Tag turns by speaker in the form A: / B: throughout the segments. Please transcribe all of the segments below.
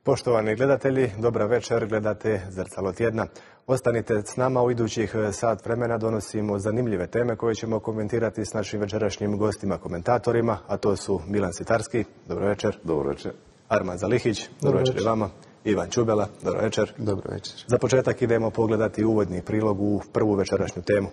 A: Poštovani gledatelji, dobra večer, gledate Zrcalo tjedna. Ostanite s nama, u idućih sat vremena donosimo zanimljive teme koje ćemo komentirati s našim večerašnjim gostima, komentatorima, a to su Milan Sitarski, dobro večer.
B: Dobro večer.
A: Arman Zalihić, dobro večer i vama. Ivan Čubela, dobro večer.
C: Dobro večer.
A: Za početak idemo pogledati uvodni prilog u prvu večerašnju temu.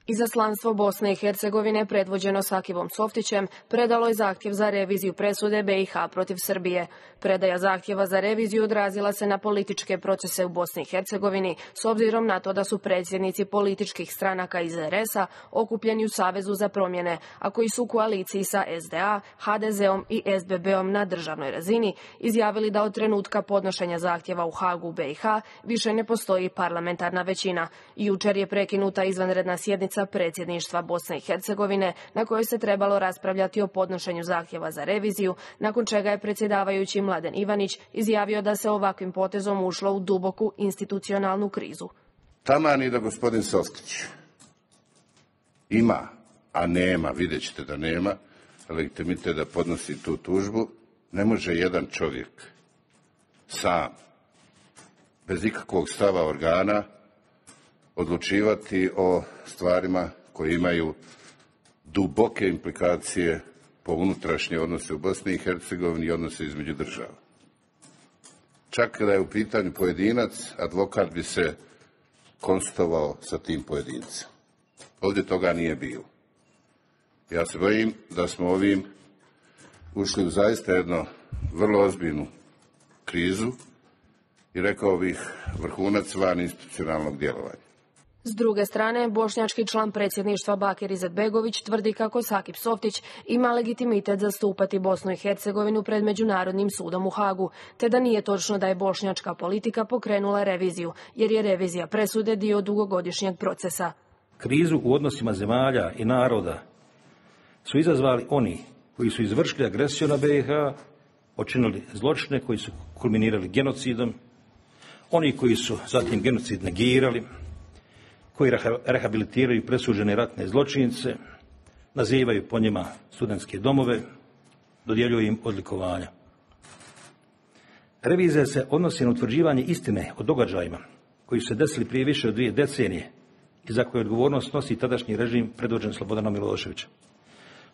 D: Izaslanstvo Bosne i Hercegovine, predvođeno Sakivom Softićem, predalo je zahtjev za reviziju presude BiH protiv Srbije. Predaja zahtjeva za reviziju odrazila se na političke procese u Bosni i Hercegovini, s obzirom na to da su predsjednici političkih stranaka iz RS-a okupljeni u Savezu za promjene, a koji su u koaliciji sa SDA, HDZ-om i SBB-om na državnoj razini, izjavili da od trenutka podnošenja zahtjeva u Hagu u BiH više ne postoji parlamentarna većina. Jučer je prekinuta izvanredna sjednica predsjedništva Bosne i Hercegovine, na kojoj se trebalo raspravljati o podnošenju zahtjeva za reviziju, nakon čega je predsjedavajući Mladen Ivanić izjavio da se ovakvim potezom ušlo u duboku institucionalnu krizu.
B: Taman i da gospodin Softić ima, a nema, vidjet ćete da nema, legitimitet da podnosi tu tužbu, ne može jedan čovjek sam, bez ikakvog stava organa, odlučivati o stvarima koje imaju duboke implikacije po unutrašnje odnose u Bosni i Hercegovini i odnose između država. Čak kada je u pitanju pojedinac, advokat bi se konsultovao sa tim pojedincem. Ovdje toga nije bilo. Ja se bojim da smo ovim ušli u zaista jednu vrlo ozbiljnu krizu i rekao bih vrhunac van institucionalnog djelovanja.
D: S druge strane, bošnjački član predsjedništva Bakir Izetbegović tvrdi kako Sakip Softić ima legitimitet zastupati Bosnu i Hercegovinu pred Međunarodnim sudom u Hagu, te da nije točno da je bošnjačka politika pokrenula reviziju, jer je revizija presude dio dugogodišnjeg procesa.
E: Krizu u odnosima zemalja i naroda su izazvali oni koji su izvršili agresiju na BiH, počinili zločine koji su kulminirali genocidom, oni koji su zatim genocid negirali, koji rehabilitiraju presuđene ratne zločince, nazivaju po njima studentske domove, dodjeljuju im odlikovanja. Revizija se odnosi na utvrđivanje istine o događajima koji su se desili prije više od 2 decenije i za koje odgovornost nosi tadašnji režim predvođen Slobodanom Miloševićem.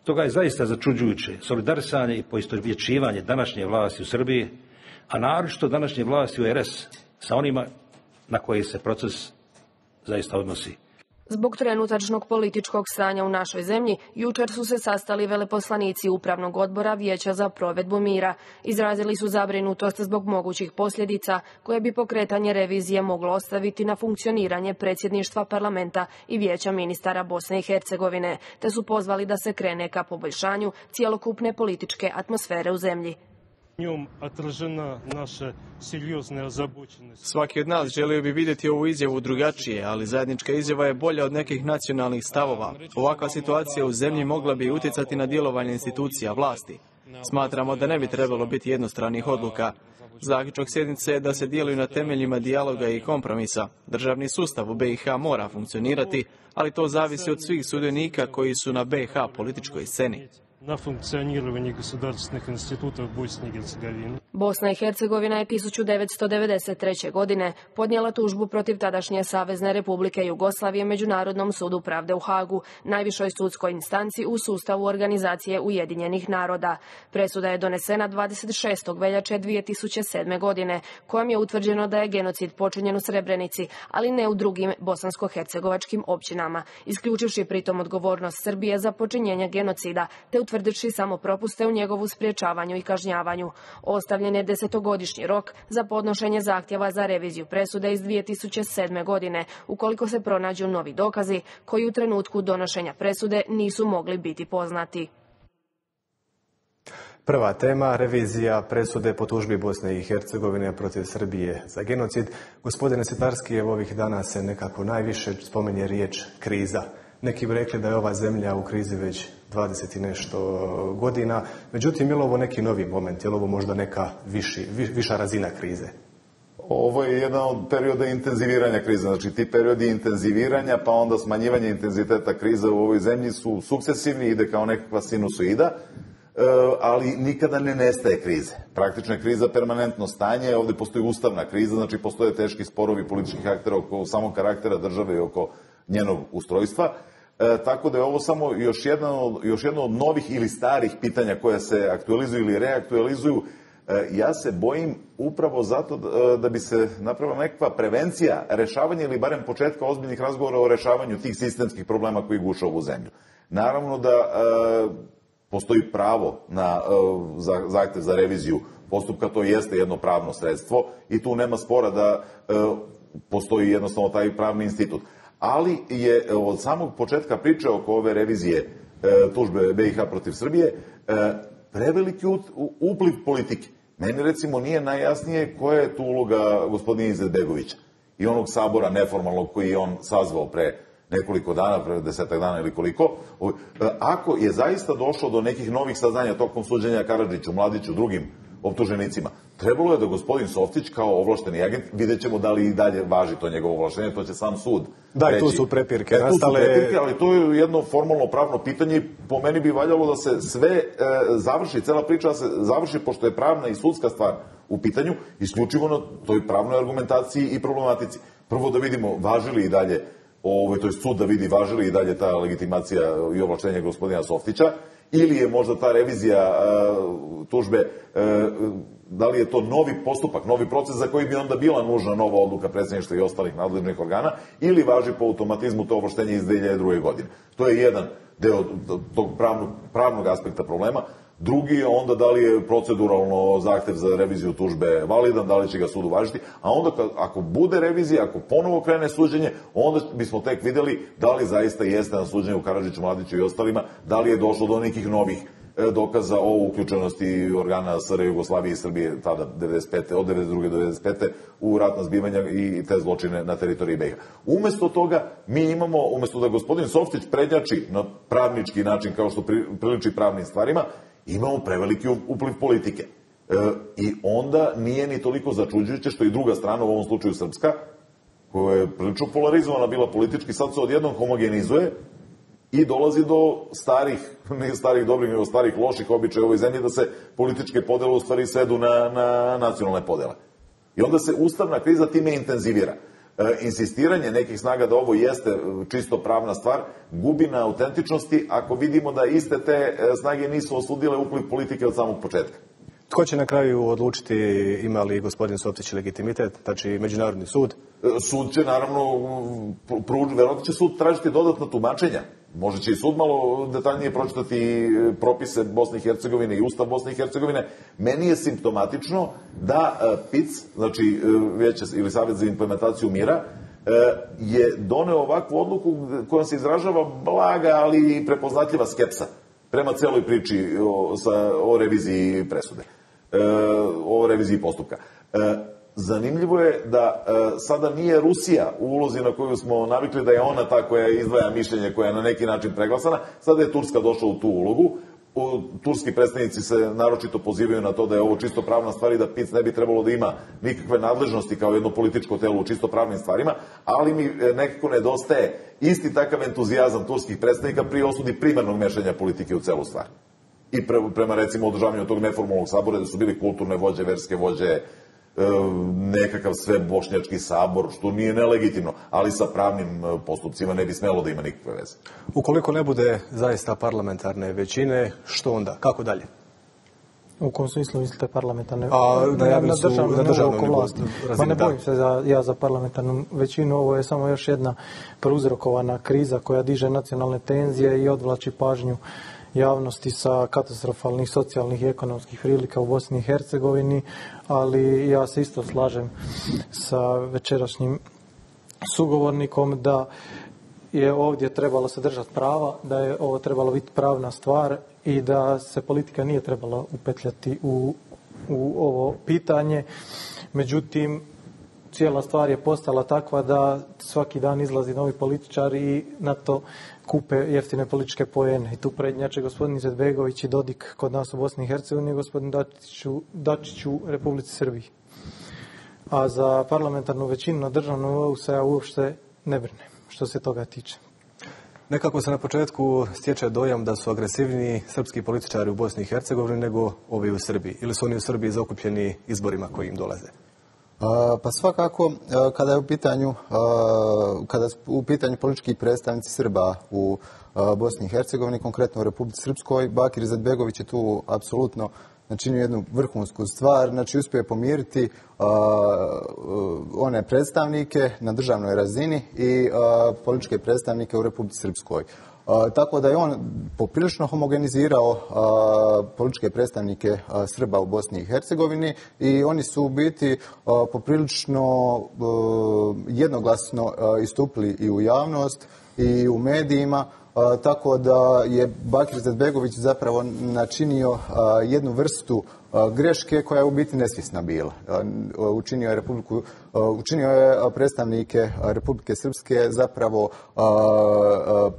E: Toga je zaista začuđujuće solidarisanje i poistovjećivanje današnje vlasti u Srbiji, a naročito današnje vlasti u RS sa onima na koje se proces zaista odnosi.
D: Zbog trenutačnog političkog stanja u našoj zemlji, jučer su se sastali veleposlanici Upravnog odbora Vijeća za provedbu mira. Izrazili su zabrinutost zbog mogućih posljedica koje bi pokretanje revizije moglo ostaviti na funkcioniranje predsjedništva parlamenta i Vijeća ministara Bosne i Hercegovine, te su pozvali da se krene ka poboljšanju cjelokupne političke atmosfere u zemlji.
C: Svaki od nas želio bi vidjeti ovu izjavu drugačije, ali zajednička izjava je bolja od nekih nacionalnih stavova. Ovakva situacija u zemlji mogla bi utjecati na djelovanje institucija vlasti. Smatramo da ne bi trebalo biti jednostranih odluka. Zaključak sjednice je da se djeluju na temeljima dijaloga i kompromisa. Državni sustav u BiH mora funkcionirati, ali to zavisi od svih sudionika koji su na BiH političkoj sceni.
F: Na funkcioniranje государственных институтов Босне и Герцеговины.
D: Bosna i Hercegovina je 1993. godine podnijela tužbu protiv tadašnje Savezne Republike Jugoslavije Međunarodnom sudu pravde u Hagu, najvišoj sudskoj instanci u sustavu Organizacije Ujedinjenih naroda. Presuda je donesena 26. veljače 2007. godine, kojom je utvrđeno da je genocid počinjen u Srebrenici, ali ne u drugim bosansko-hercegovačkim općinama, isključivši pritom odgovornost Srbije za počinjenje genocida, te utvrdivši samo propuste u njegovu sprječavanju i kažnjavanju. Ostavljen je 10-godišnji rok za podnošenje zahtjeva za reviziju presude iz 2007. godine, ukoliko se pronađu novi dokazi koji u trenutku donošenja presude nisu mogli biti poznati.
A: Prva tema, revizija presude po tužbi Bosne i Hercegovine protiv Srbije za genocid. Gospodine Sitarski, evo ovih dana se nekako najviše spominje riječ kriza. Neki bi rekli da je ova zemlja u krizi već 20 i nešto godina. Međutim, je li ovo neki novi moment? Je li ovo možda neka viša razina krize?
G: Ovo je jedan od perioda intenziviranja krize. Znači, ti periodi intenziviranja, pa onda smanjivanje intenziteta krize u ovoj zemlji su sukcesivni, ide kao nekakva sinusoida. ali nikada ne nestaje krize. Praktično je kriza permanentno stanje, ovde postoji ustavna kriza, znači postoje teški sporovi političkih aktera oko samog karaktera države i oko njenog ustrojstva, tako da je ovo samo još jedno od novih ili starih pitanja koja se aktualizuju ili reaktualizuju. Ja se bojim upravo zato da bi se napravila nekakva prevencija rešavanja ili barem početka ozbiljnih razgovora o rešavanju tih sistemskih problema koji guše ovu zemlju. Naravno da postoji pravo na zahtev za reviziju postupka, to jeste jedno pravno sredstvo i tu nema spora da postoji jednostavno taj pravni institut. Ali je od samog početka priče oko ove revizije tužbe BiH protiv Srbije preveliki upliv politike. Meni recimo nije najjasnije koja je tu uloga gospodina Izetbegovića i onog sabora neformalnog koji je on sazvao pre nekoliko dana, pre 10 dana ili koliko. Ako je zaista došlo do nekih novih saznanja tokom suđenja Karadžiću, Mladiću, drugim optuženicima, trebalo je da gospodin Softić kao ovlašteni agent, vidjet ćemo da li i dalje važi to njegovo ovlaštenje, to će sam sud
A: da,
G: reći.
A: Tu su prepirke
G: nastale. Ali to je jedno formalno pravno pitanje i po meni bi valjalo da se sve završi, cela priča da se završi, pošto je pravna i sudska stvar u pitanju, isključivo na toj pravnoj argumentaciji i problematici. Prvo da vidimo važi li i dalje, to je sud da vidi važi li i dalje ta legitimacija i ovlaštenje gospodina Softića, ili je možda ta revizija tužbe, da li je to novi postupak, novi proces za koji bi onda bila nužna nova odluka predsjedništva i ostalih nadležnih organa, ili važi po automatizmu to ovlaštenje iz 2002. godine. To je jedan deo tog pravnog aspekta problema. Drugi je onda da li je proceduralno zahtev za reviziju tužbe validan, da li će ga sud uvažiti, a onda ako bude revizija, ako ponovo krene suđenje, onda bismo tek videli da li zaista jeste na suđenju Karadžiću, Mladiću i ostalima, da li je došlo do nekih novih dokaza o uključenosti organa SR Jugoslavije i Srbije tada 95. od 92. do 95. u ratna zbivanja i te zločine na teritoriji BiH. Umesto toga mi imamo, umesto da gospodin Softić prednjači na pravnički način kao što priliči pravnim stvarima, imamo preveliki upliv politike. I onda nije ni toliko začuđujuće što i druga strana, u ovom slučaju srpska, koja je prilično polarizovana bila politički, sad se odjednom homogenizuje i dolazi do ne starih dobrih, nego starih loših običaja u ovoj zemlji da se političke podele u stvari svedu na nacionalne podele. I onda se ustavna kriza time intenzivira. Insistiranje nekih snaga da ovo jeste čisto pravna stvar gubi na autentičnosti ako vidimo da iste te snage nisu osudile upliv politike od samog početka.
A: Tko će na kraju odlučiti ima li gospodin Softić legitimitet, znači Međunarodni sud?
G: Sud će naravno, verovatno će sud tražiti dodatna tumačenja. Možda će i sud malo detaljnije pročitati propise Bosne i Hercegovine i Ustav Bosne i Hercegovine. Meni je simptomatično da PIC, znači Vijeće ili Savjet za implementaciju mira, je doneo ovakvu odluku kojom se izražava blaga, ali i prepoznatljiva skepsa prema celoj priči o reviziji presude, o reviziji postupka. Zanimljivo je da sada nije Rusija u ulozi na koju smo navikli da je ona ta koja izdvaja mišljenje, koja je na neki način preglasana. Sada je Turska došla u tu ulogu. Turski predstavnici se naročito pozivaju na to da je ovo čisto pravna stvar i da PIC ne bi trebalo da ima nikakve nadležnosti kao jedno političko telo u čisto pravnim stvarima, ali mi nekako nedostaje isti takav entuzijazam turskih predstavnika pri osudi primarnog mešanja politike u celu stvar. I prema recimo održavanju tog neformalnog sabora da su bili kulturne vođe, verske vođe, nekakav sve bošnjački sabor, što nije nelegitimno, ali sa pravnim postupcima ne bi smelo da ima nikakve veze.
A: Ukoliko ne bude zaista parlamentarne većine, što onda? Kako dalje?
H: U kom smislu mislite parlamentarne?
A: Najavili su na državnom nivou.
H: Ma ne bojim se ja za parlamentarnu većinu. Ovo je samo još jedna prouzrokovana kriza koja diže nacionalne tenzije i odvlači pažnju javnosti sa katastrofalnih socijalnih i ekonomskih prilika u Bosni i Hercegovini, ali ja se isto slažem sa večerašnjim sugovornikom da je ovdje trebalo se držati prava, da je ovo trebalo biti pravna stvar i da se politika nije trebala upetljati u ovo pitanje. Međutim, cijela stvar je postala takva da svaki dan izlazi novi političari i na to kupe jeftine političke poene. I tu prednjače gospodin Izetbegović i Dodik kod nas u Bosni i Hercegovini i gospodin Dačić u Republici Srbiji. A za parlamentarnu većinu na državnom nivou se ja uopšte ne brinem što se toga tiče.
A: Nekako se na početku stječe dojam da su agresivniji srpski političari u Bosni i Hercegovini nego ovi u Srbiji. Ili su oni u Srbiji zaokupljeni izborima koji im dolaze?
I: Pa svakako, kada je u pitanju politički predstavnici Srba u Bosni i Hercegovini, konkretno u Republici Srpskoj, Bakir Izetbegović je tu apsolutno načinio jednu vrhunsku stvar, znači uspio je pomiriti one predstavnike na državnoj razini i političke predstavnike u Republici Srpskoj. Tako da je on poprilično homogenizirao političke predstavnike Srba u Bosni i Hercegovini i oni su u biti poprilično jednoglasno istupili i u javnost i u medijima, tako da je Bakir Izetbegović zapravo načinio jednu vrstu greške koja je u biti nesvjesna bila. Učinio je predstavnike Republike Srpske zapravo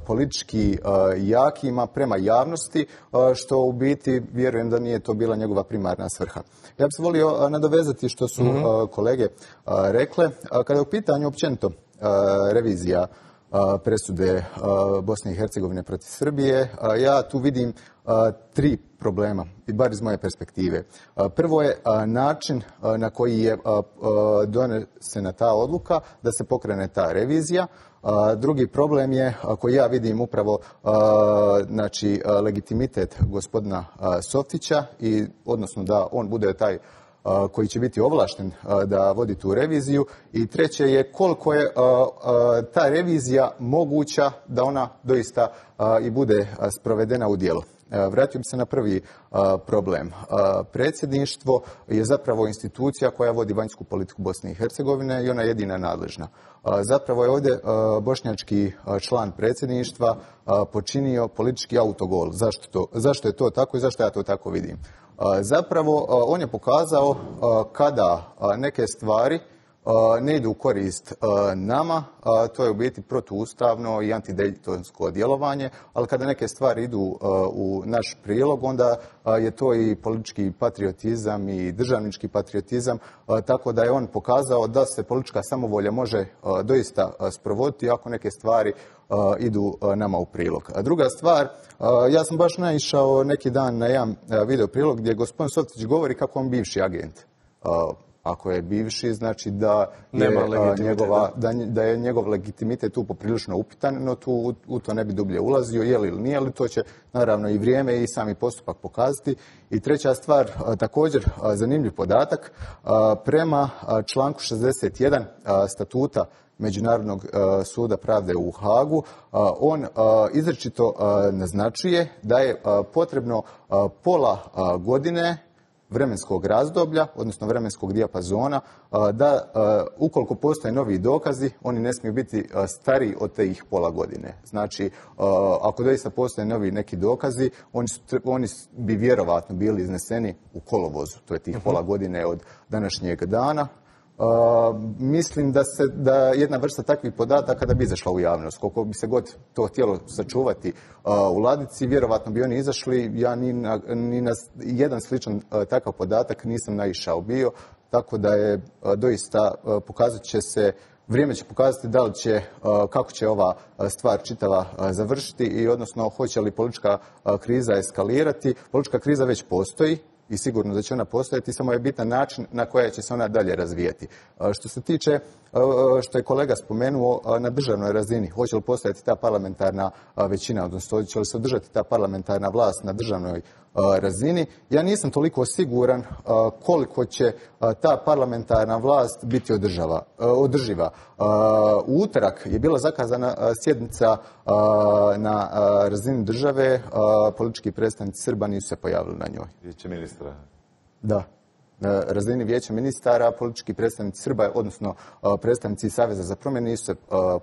I: politički jakima prema javnosti, što u biti vjerujem da nije to bila njegova primarna svrha. Ja bih se volio nadovezati što su kolege rekle. Kada je u pitanju općenito revizija presude Bosne i Hercegovine protiv Srbije, ja tu vidim 3 problema, i bar iz moje perspektive. Prvo je način na koji je donesena ta odluka da se pokrene ta revizija. Drugi problem je, koji ja vidim upravo, znači legitimitet gospodina Softića, i odnosno da on bude taj koji će biti ovlašten da vodi tu reviziju. I treće je koliko je ta revizija moguća da ona doista i bude sprovedena u djelo. Vratio bi se na prvi problem. Predsjedništvo je zapravo institucija koja vodi vanjsku politiku Bosne i Hercegovine i ona je jedina nadležna. Zapravo je ovdje bošnjački član predsjedništva počinio politički autogol. Zašto je to tako i zašto ja to tako vidim? Zapravo on je pokazao kada neke stvari ne idu u korist nama, to je u biti protuustavno i antidejtonsko djelovanje, ali kada neke stvari idu u naš prilog, onda je to i politički patriotizam i državnički patriotizam, tako da je on pokazao da se politička samovolja može doista sprovoditi ako neke stvari idu nama u prilog. A druga stvar, ja sam baš naišao neki dan na jedan video prilog gdje gospodin Softić govori kako on bivši agent. Ako je bivši, znači da je njegov legitimitet tu poprilično upitan, no u to ne bi dublje ulazio, je li ili nije, ali to će naravno i vrijeme i sami postupak pokazati. I treća stvar, također zanimljiv podatak, prema članku 61 statuta Međunarodnog suda pravde u Hagu, on izričito naznačuje da je potrebno pola godine vremenskog razdoblja, odnosno vremenskog dijapazona, da ukoliko postoje novi dokazi, oni ne smiju biti stariji od tih pola godine. Znači, ako doista postoje novi neki dokazi, oni bi vjerovatno bili izneseni u kolovozu, to je tih pola godine od današnjeg dana. Mislim da jedna vrsta takvih podataka da bi izašla u javnost. Koliko bi se god to htjelo sačuvati u ladici, vjerovatno bi oni izašli. Ja ni na jedan sličan takav podatak nisam naišao bio, tako da je doista pokazat će se, vrijeme će pokazati da li će, kako će ova stvar čitava završiti i odnosno hoće li politička kriza eskalirati. Politička kriza već postoji i sigurno da će ona postojati, samo je bitan način na koji će se ona dalje razvijati. Što se tiče, što je kolega spomenuo, na državnoj razini, hoće li postojati ta parlamentarna većina, odnosno hoće li se održati ta parlamentarna vlast na državnoj razini, ja nisam toliko siguran koliko će ta parlamentarna vlast biti održiva. U utorak je bila zakazana sjednica na razini države, politički predstavnici Srba nisu se pojavili na njoj.
G: Vijeće ministra?
I: Da. Na razini vijeća ministara politički predstavnici Srba, odnosno predstavnici Saveza za promjene nisu se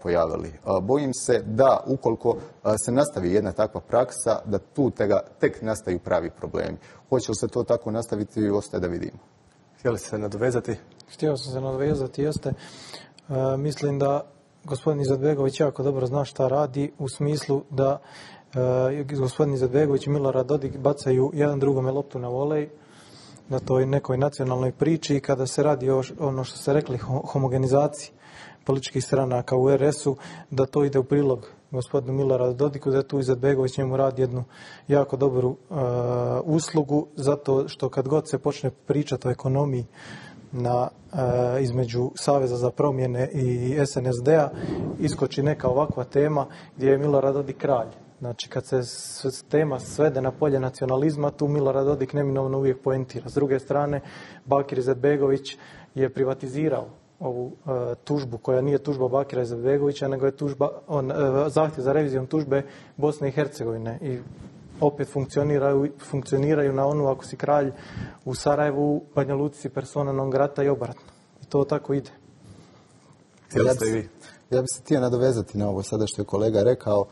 I: pojavili. Bojim se da ukoliko se nastavi jedna takva praksa, da tu tek nastaju pravi problemi. Hoće li se to tako nastaviti, ostaje da vidimo.
A: Htjeli ste se nadovezati?
H: Htio sam se nadovezati, jeste. Mislim da gospodin Izetbegović jako dobro zna šta radi, u smislu da gospodin Izetbegović i Milorad Dodik bacaju jedan drugome loptu na volej na toj nekoj nacionalnoj priči i kada se radi o ono što ste rekli homogenizaciji političkih stranaka u RS-u, da to ide u prilog gospodinu Miloradu Dodiku, da tu Izetbegović njemu radi jednu jako dobru uslugu, zato što kad god se počne pričati o ekonomiji između Saveza za promjene i SNSD-a, iskoči neka ovakva tema gdje je Milorad Dodik kralj. Znači, kad se tema svede na polje nacionalizma, tu Milorad Dodik neminovno uvijek poentira. S druge strane, Bakir Izetbegović je privatizirao ovu tužbu, koja nije tužba Bakira Izetbegovića, nego je zahtjev za revizijom tužbe Bosne i Hercegovine. I opet funkcioniraju na onu, ako si kralj u Sarajevu, Banja Luci si persona non grata i obratno. I to tako ide.
I: Ja bih se htio nadovezati na ovo sada što je kolega rekao.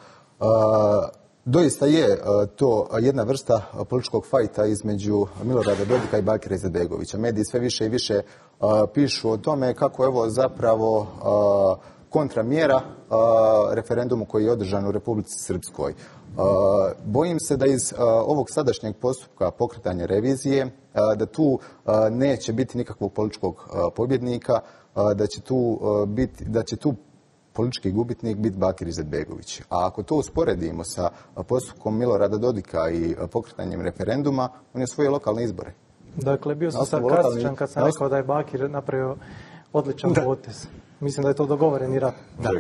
I: Doista je to jedna vrsta političkog fajta između Milorada Dodika i Bakira Izetbegovića. Mediji sve više i više pišu o tome kako je ovo zapravo kontramjera referendumu koji je održan u Republici Srpskoj. Bojim se da iz ovog sadašnjeg postupka pokretanja revizije, da tu neće biti nikakvog političkog pobjednika, da će tu politički gubitnik biti Bakir Izetbegović. A ako to usporedimo sa postupkom Milorada Dodika i pokretanjem referenduma, on je osvojio lokalne izbore.
H: Dakle, bio sam sarkastičan kad sam rekao da je Bakir napravio odličan potez. Mislim da je to dogovoreni rat.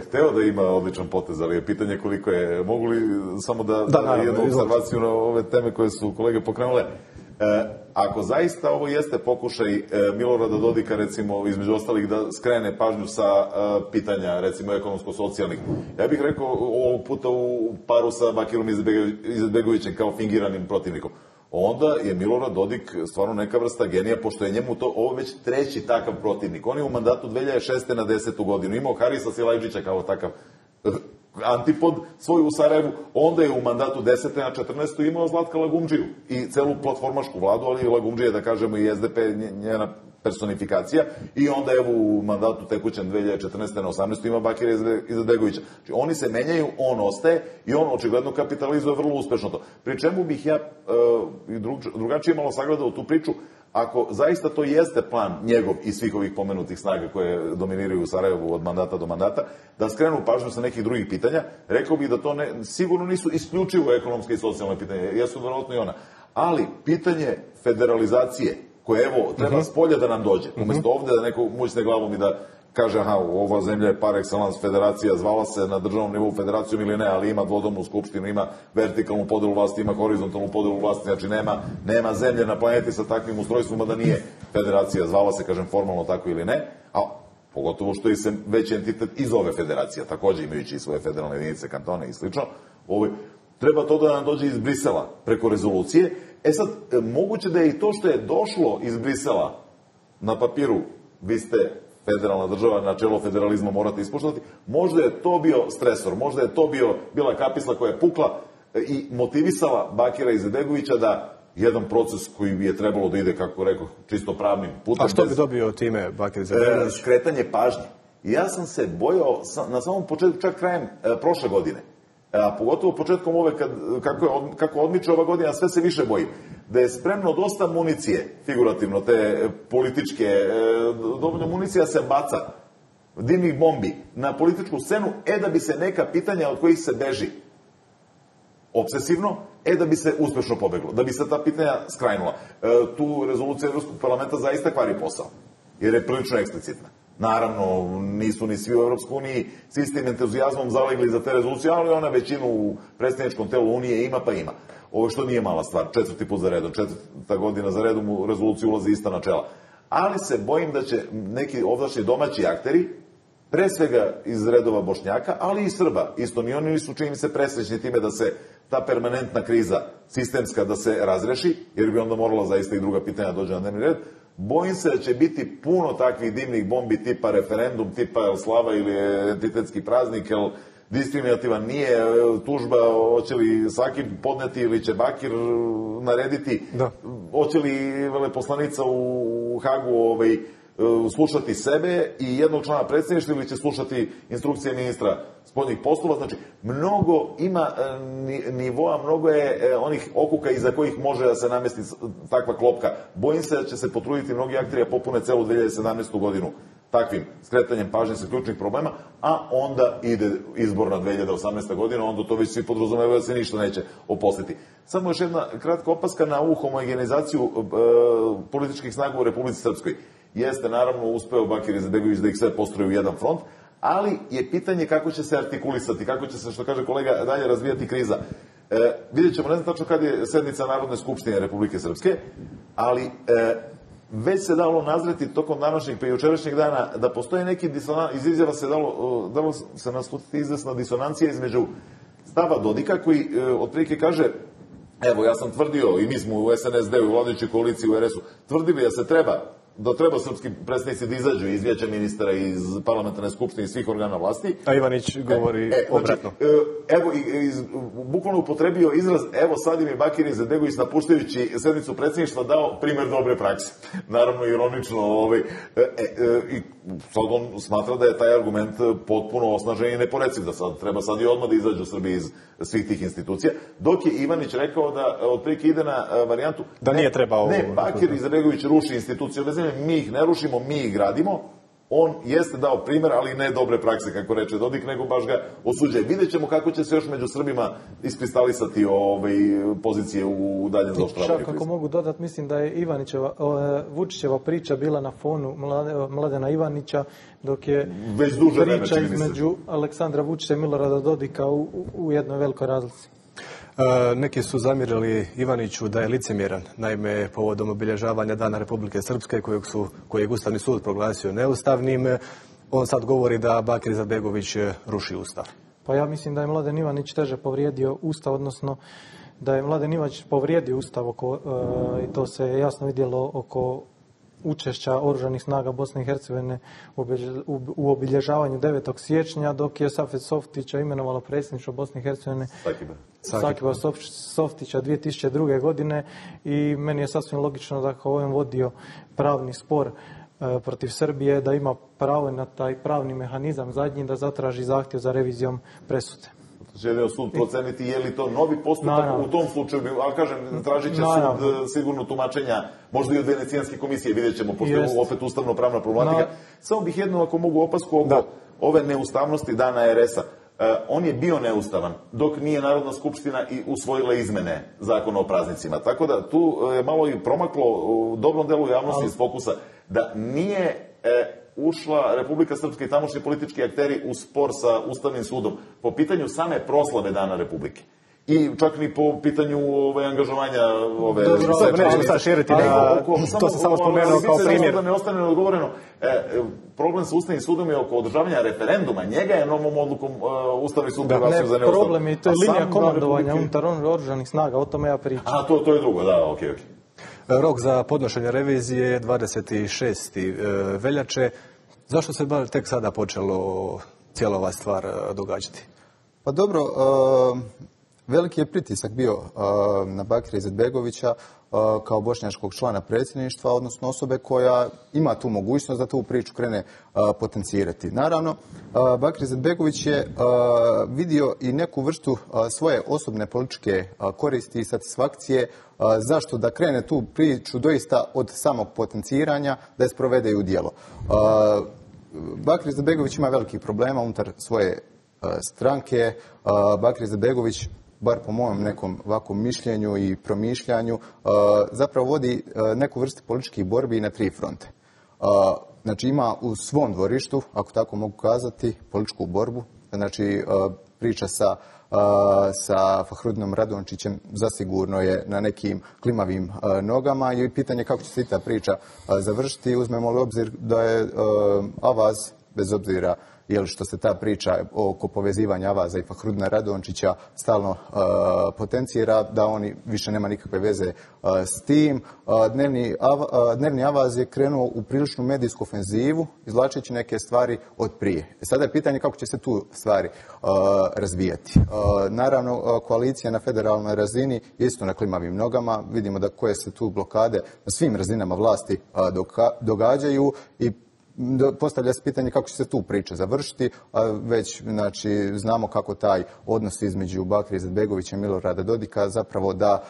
G: Hteo da ima odličan potez, ali je pitanje koliko je. Mogu li samo da jednu observaciju na ove teme koje su kolege pokrenule? Ako zaista ovo jeste pokušaj Milorada Dodika, recimo, između ostalih, da skrene pažnju sa pitanja, recimo, ekonomsko-socijalnih, ja bih rekao ovog puta u paru sa Bakirom Izetbegovićem kao fingiranim protivnikom, onda je Milorad Dodik stvarno neka vrsta genija, pošto je njemu ovo već treći takav protivnik. On je u mandatu 2006. na 10. godinu imao Harisa Silajđića kao takav antipod svoj u Sarajevu, onda je u mandatu 10. na 14. imao Zlatka Lagumdžiju i celu platformašku vladu, ali i Lagumdžije, da kažemo, i SDP njena personifikacija, i onda evo u mandatu tekućem 2014. na 18. ima Bakira Izetbegovića. Znači, oni se menjaju, on ostaje i on očigledno kapitalizuje vrlo uspešno to. Pri čemu bih ja drugačije malo sagledao tu priču, ako zaista to jeste plan njegov i svih ovih pomenutih snaga koje dominiraju u Sarajevu od mandata do mandata, da skrenu pažnju sa nekih drugih pitanja, rekao bih da to sigurno nisu isključivo ekonomske i socijalne pitanje, jesu verovatno i ona, ali pitanje federalizacije, koje evo treba s polja da nam dođe, umesto ovde da neko mućne glavom i da kaže, aha, ova zemlja je par excellence federacija, zvala se na državnom nivou federacijom ili ne, ali ima dvodomnu skupštinu, ima vertikalnu podelu vlasti, ima horizontalnu podelu vlasti, znači nema zemlje na planeti sa takvim ustrojstvima da nije federacija, zvala se, kažem, formalno tako ili ne, a pogotovo što je veći entitet iz ove federacije, takođe imajući i svoje federalne jedinice, kantone i slično, treba to da nam dođe iz Brisela preko rezolucije. Sad, moguće da je i to što je došlo iz Brisela na papiru, vi ste federalna država, načelo federalizma morate ispoštovati, možda je to bio stresor, možda je to bila kapisla koja je pukla i motivisala Bakira Izetbegovića da jedan proces koji bi je trebalo da ide, kako rekao, čisto pravnim putem.
A: A što bi dobio time Bakir Izetbegović?
G: Skretanje pažnje. I ja sam se bojao na samom početku, čak krajem prošle godine, a pogotovo početkom ove, kako odmiče ova godina, sve se više bojim, da je spremno dosta municije, figurativno, te političke, dovoljno municija se baca, dimnih bombi, na političku scenu, da bi se neka pitanja od kojih se beži obsesivno, da bi se uspešno pobeglo, da bi se ta pitanja skrajnula. Tu rezolucija Evropskog parlamenta zaista kvari posao, jer je prilično eksplicitna. Naravno, nisu ni svi u Evropskoj uniji s istim entuzijazmom zalegli za te rezolucije, ali ona većinu u predstavničkom telu Unije ima, pa ima. Ovo što nije mala stvar, 4. put za redom, 4. godina za redom u rezoluciju ulazi ista načela. Ali se bojim da će neki ovdašnji domaći akteri, pre svega iz redova Bošnjaka, ali i Srba, isto ni oni nisu, čini mi se, presrećni time da se ta permanentna kriza sistemska da se razreši, jer bi onda morala zaista i druga pitanja dođe na dnevni red. Bojim se da će biti puno takvih dimnih bombi tipa referendum, tipa slava ili entitetski praznik, jer diskriminativan nije, tužba, hoće li Saki podneti ili će Bakir narediti, hoće li veleposlanica u Hagu slušati sebe i jednog člana predsjedništva ili će slušati instrukcije ministra spoljnih poslova. Znači, mnogo ima nivoa, mnogo je onih okuka iza kojih može da se namesti takva klopka. Bojim se da će se potruditi mnogi akteri da popune celu 2017. godinu takvim skretanjem pažnje sa ključnih problema, a onda ide izborna 2018. godina, onda to već svi podrazumevaju da se ništa neće oposliti. Samo još jedna kratka opaska na ovu homogenizaciju političkih snaga u Republici Srpskoj. Jeste, naravno, uspeo Bakir Izetbegović da ih sve postroji u jedan front, ali je pitanje kako će se artikulisati, kako će se, što kaže kolega, dalje razvijati kriza. Vidjet ćemo, ne znam tačno kad je sednica Narodne skupštine Republike Srpske, ali već se dalo nazreti tokom današnjeg pa i jučerašnjeg dana da postoje neki iz izjava se dalo se naslutiti izvesna disonancija između stava Dodika koji otprilike kaže, evo ja sam tvrdio i mi smo u SNSD-u, u vladajućoj koaliciji u RS-u, tvrdili da treba srpski predstavnici da izađu iz vijeća ministara, iz parlamentarne skupštine i svih organa vlasti.
A: A Ivanić govori obratno.
G: Evo, bukvalno upotrebio izraz, evo sad im je Bakir Izetbegović napuštajući sednicu predsjedništva dao primjer dobre prakse. Naravno, ironično, i sad on smatra da je taj argument potpuno osnažen i neporeciv, da sad treba sad i odmah da izađu Srbiji iz svih tih institucija, dok je Ivanić rekao da otprilike ide na varijantu
A: da nije trebao...
G: Ne, Bakir Izetbegović ruši institucije ove zemlje, mi ih ne rušimo, mi ih gradimo. On jeste dao primjer, ali ne dobre prakse, kako reče Dodik, nego baš ga osuđuje. Vidjet ćemo kako će se još među Srbima iskristalisati pozicije u daljem zaoštravanju.
H: Čak ako mogu dodati, mislim da je Vučićeva priča bila na fonu Mladena Ivanića, dok je priča između Aleksandra Vučića i Milorada Dodika u jednoj velikoj razlici.
A: Neki su zamjerili Ivaniću da je licemjeran, naime povodom obilježavanja Dana Republike Srpske kojeg Ustavni sud proglasio neustavnim. On sad govori da Bakir Izetbegović ruši Ustav.
H: Pa ja mislim da je Mladen Ivanić teže povrijedio Ustav, odnosno da je Mladen Ivanić povrijedio Ustav i to se jasno vidjelo oko učešća Oružanih snaga Bosne i Hercegovine u obilježavanju 9. siječnja, dok je Safet Softića imenovalo predsjedništvo Bosne i Hercegovine Sakiba Softića 2002. godine i meni je sasvim logično da kao on vodio pravni spor protiv Srbije, da ima pravo na taj pravni mehanizam zadnji da zatraži zahtjev za revizijom presude.
G: Želeo sud proceniti je li to novi postupak u tom slučaju, ali kažem, tražit će sud sigurno tumačenja, možda i od Venecijanske komisije, vidjet ćemo, pošto je opet ustavno-pravna problematika. Samo bih jednu, ako mogu, opasku oko ove neustavnosti dana RS-a. On je bio neustavan dok nije Narodna skupština i usvojila izmene zakona o praznicima. Tako da tu je malo i promaklo u dobrom delu javnosti iz fokusa da nije ušla Republika Srpska i tamošnji politički akteri u spor sa Ustavnim sudom po pitanju same proslave Dana Republike. I čak ni po pitanju angažovanja ove...
A: Nećemo sad širiti, to se samo spomenuo kao primjer.
G: Da ne ostane neodgovoreno, problem sa Ustavnim sudom je oko održavanja referenduma. Njega je novom odlukom Ustavni sud proglasio za neustavno.
H: Problem je to linija komandovanja unutar Oružanih snaga, o tome ja pričam.
G: A, to je drugo, da, okej.
A: Rok za podnošenje revizije je 26. veljače. Zašto se tek sada počelo cijela ova stvar događati?
I: Pa dobro, veliki je pritisak bio na Bakira Izetbegovića kao bošnjačkog člana predsjedništva, odnosno osobe koja ima tu mogućnost da tu priču krene potencirati. Naravno, Bakir Izetbegović je vidio i neku vrstu svoje osobne političke koristi i satisfakcije zašto da krene tu priču doista od samog potenciranja da je sprovede i u djelo. Bakir Izetbegović ima velikih problema unutar svoje stranke. Bakir Izetbegović, bar po mojem nekom ovakvom mišljenju i promišljanju, zapravo vodi neku vrstu političkih borbi na 3 fronte. Znači ima u svom dvorištu, ako tako mogu kazati, političku borbu. Znači priča sa Fahrudinom Radončićem zasigurno je na nekim klimavim nogama i pitanje kako će se ta priča završiti. Uzmemo li obzir da je Avaz, bez obzira što se ta priča oko povezivanja Avaza i Fahrudina Radončića stalno potencira, da oni više nema nikakve veze s tim. Dnevni Avaz je krenuo u priličnu medijsku ofenzivu, izvlačeći neke stvari od prije. Sada je pitanje kako će se tu stvari razvijati. Naravno, koalicija na federalnoj razini je isto na klimavim nogama. Vidimo da koje se tu blokade na svim razinama vlasti događaju i postavlja se pitanje kako će se tu priča završiti, a već znači, znamo kako taj odnos između Bakira Izetbegovića i Milorada Dodika zapravo da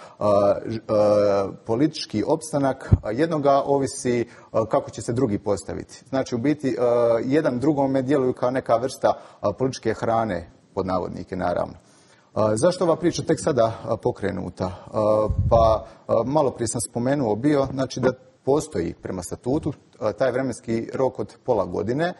I: politički opstanak jednoga ovisi kako će se drugi postaviti. Znači u biti jedan drugome djeluju kao neka vrsta političke hrane, pod navodnike naravno. Zašto ova priča tek sada pokrenuta? Pa malo prije sam spomenuo bio, znači da postoji prema statutu taj vremenski rok od pola godine.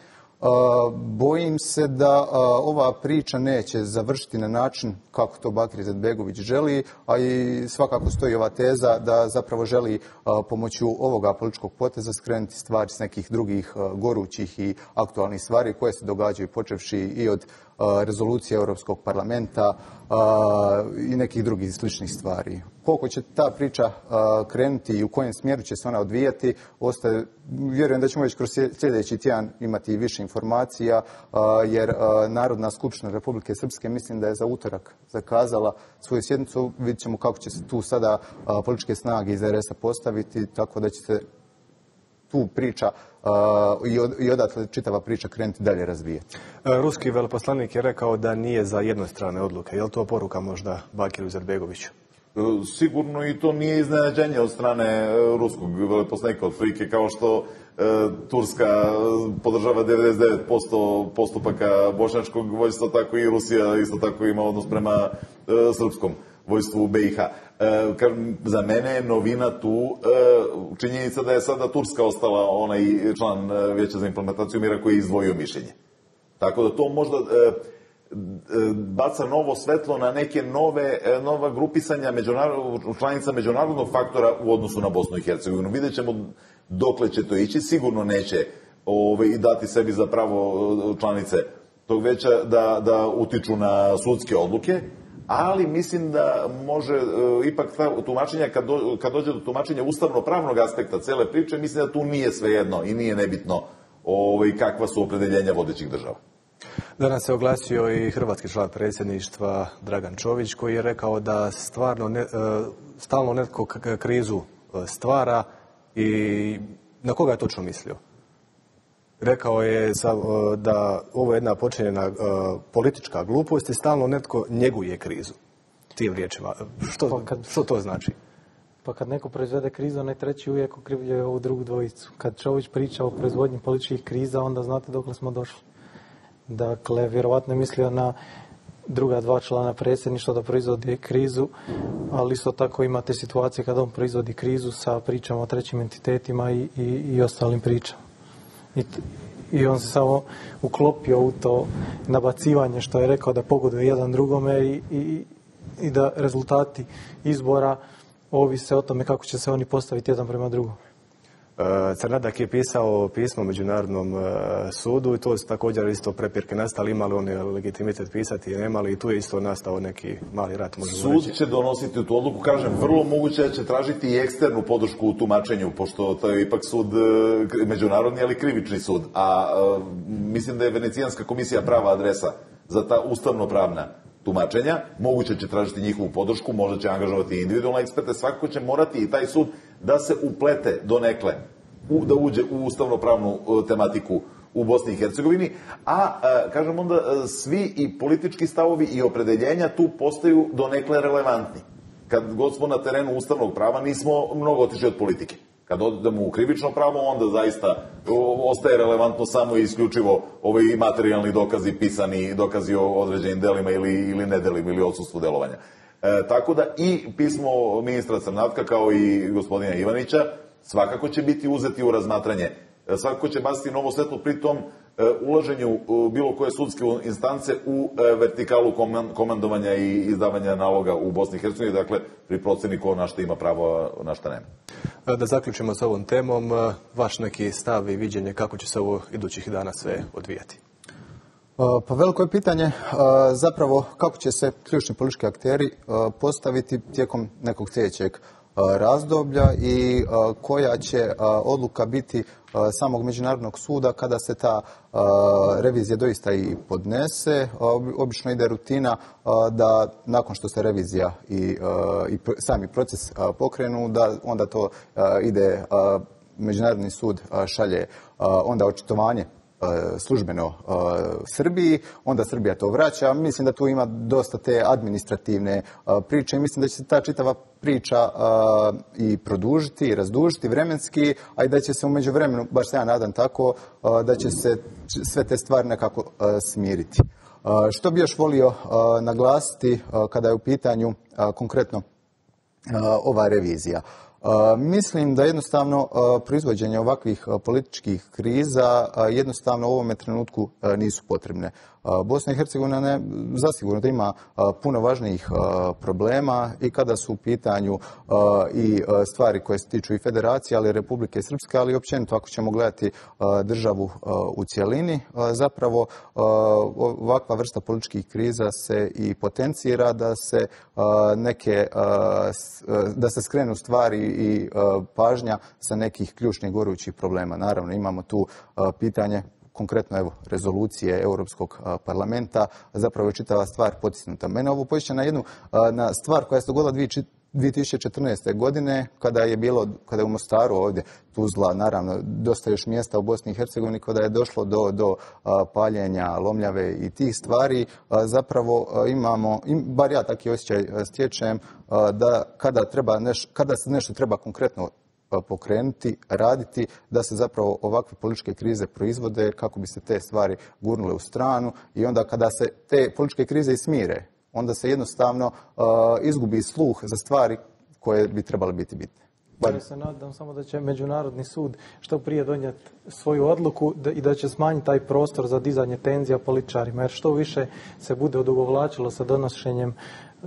I: Bojim se da ova priča neće završiti na način kako to Bakir Izetbegović želi, a i svakako stoji ova teza da zapravo želi pomoću ovoga političkog poteza skrenuti stvari s nekih drugih gorućih i aktualnih stvari koje se događaju počevši i od rezolucije Europskog parlamenta i nekih drugih sličnih stvari. Koliko će ta priča krenuti i u kojem smjeru će se ona odvijati, vjerujem da ćemo već kroz sljedeći tjedan imati više informacija, jer Narodna skupština Republike Srpske mislim da je za utorak zakazala svoju sjednicu. Vidjet ćemo kako će se tu sada političke snage iz RS-a postaviti, tako da će se tu priča i odatle čitava priča krenuti dalje razvijati.
A: Ruski veleposlanik je rekao da nije za jednostrane odluke. Je li to poruka možda Bakiru Izetbegoviću?
G: Sigurno i to nije iznenađenje od strane ruskog veleposlanika, otprilike kao što Turska podržava 99% postupaka bošnjačkog vojstva, tako i Rusija isto tako ima odnos prema srpskom vojstvu u BiH. Za mene je novina tu činjenica da je sada Turska ostala onaj član Vijeća za implementaciju mira koji je izdvojio mišljenje. Tako da to možda baca novo svetlo na neke nova grupisanja članica međunarodnog faktora u odnosu na Bosnu i Hercegovinu. Vidjet ćemo dokle će to ići. Sigurno neće dati sebi za pravo članice tog veća da utiču na sudske odluke, ali mislim da može ipak tumačenja, kad dođe do tumačenja ustavno-pravnog aspekta cele priče, mislim da tu nije svejedno i nije nebitno kakva su opredeljenja vodećih država.
A: Danas se oglasio i hrvatski član predsjedništva Dragan Čović, koji je rekao da stalno netko krizu stvara i na koga je točno mislio? Rekao je da ovo je jedna počinjena politička glupost i stalno netko njeguje krizu. Tim riječima. Što to znači?
H: Pa kad neko proizvede krizu, onaj treći uvijek okrivljuje ovu drugu dvojicu. Kad Čović priča o proizvodnji političkih kriza, onda znate dokle smo došli. Dakle, vjerovatno je mislio na druga dva člana predsjedništva da proizvodi krizu, ali isto tako imate situacije kada on proizvodi krizu sa pričama o trećim entitetima i ostalim pričama. I on se samo uklopio u to nabacivanje što je rekao da pogoduje jedan drugome i da rezultati izbora ovise o tome kako će se oni postaviti jedan prema drugom.
A: Crnadak je pisao pismo Međunarodnom sudu i to su također isto prepirke nastali, imali oni legitimitet pisati i nemali, i tu je isto nastao neki mali rat.
G: Sud će donositi tu odluku, kažem, vrlo moguće da će tražiti i eksternu podršku u tumačenju, pošto to je ipak sud međunarodni, ali krivični sud, a mislim da je Venecijanska komisija prava adresa za ta ustavno-pravna tumačenja, moguće će tražiti njihovu podršku, možda će angažovati individualne eksperte, svakako će morati i taj sud da se uplete donekle, da uđe u ustavno-pravnu tematiku u Bosni i Hercegovini, a kažem onda svi i politički stavovi i opredeljenja tu postaju donekle relevantni. Kad god smo na terenu ustavnog prava nismo mnogo otišli od politike. Kad odemo u krivično pravo, onda zaista ostaje relevantno samo i isključivo i materijalni dokazi, pisani dokazi o određenim delima ili nedelima ili odsustvu delovanja. Tako da i pismo ministra Crnatka kao i gospodina Ivanića svakako će biti uzeti u razmatranje. Svakako će baciti novo svetlo pri tom ulaženju bilo koje sudske instance u vertikalu komandovanja i izdavanja naloga u Bosni i Hercegovini, dakle pri proceni ko na šta ima pravo, na šta nema.
A: Da zaključimo s ovom temom, vaš neki stav i viđenje kako će se ovo idućih dana sve odvijati?
I: Pa veliko je pitanje zapravo kako će se ključni politički akteri postaviti tijekom nekog sljedećeg razdoblja i koja će odluka biti samog Međunarodnog suda kada se ta revizija doista i podnese. Obično ide rutina da nakon što se revizija i sami proces pokrenu, da onda to ide Međunarodni sud šalje onda očitovanje službeno Srbiji, onda Srbija to vraća. Mislim da tu ima dosta te administrativne priče i mislim da će se ta čitava priča i produžiti i razdužiti vremenski, a i da će se u međuvremenu, baš se ja nadam tako, da će se sve te stvari nekako smiriti. Što bi još volio naglasiti kada je u pitanju konkretno ova revizija? Mislim da jednostavno proizvođenje ovakvih političkih kriza jednostavno u ovome trenutku nisu potrebne. Bosna i Hercegovina zasigurno da ima puno važnijih problema i kada su u pitanju i stvari koje se tiču i Federacije, ali i Republike Srpske, ali i općenito ako ćemo gledati državu u cjelini, zapravo ovakva vrsta političkih kriza se i potencira da se skrenu stvari i pažnja sa nekih ključnih gorućih problema. Naravno, imamo tu pitanje konkretno evo rezolucije Europskog parlamenta, zapravo je čitava stvar potisnuta. Mene ovo podsjeća na stvar koja se dogodila 2014. godine kada je u Mostaru ovdje Tuzla, naravno dosta još mjesta u Bosni i Hercegovini, kada je došlo do paljenja Lomljave i tih stvari, zapravo imamo, bar ja taki osjećaj stječem, da kada se nešto treba konkretno pokrenuti, raditi, da se zapravo ovakve političke krize proizvode kako bi se te stvari gurnule u stranu i onda kada se te političke krize i smire, onda se jednostavno izgubi sluh za stvari koje bi trebale biti bitne.
H: Ja se nadam samo da će Međunarodni sud što prije donijeti svoju odluku i da će smanjiti taj prostor za dizanje tenzija političarima, jer što više se bude odugovlačilo sa donošenjem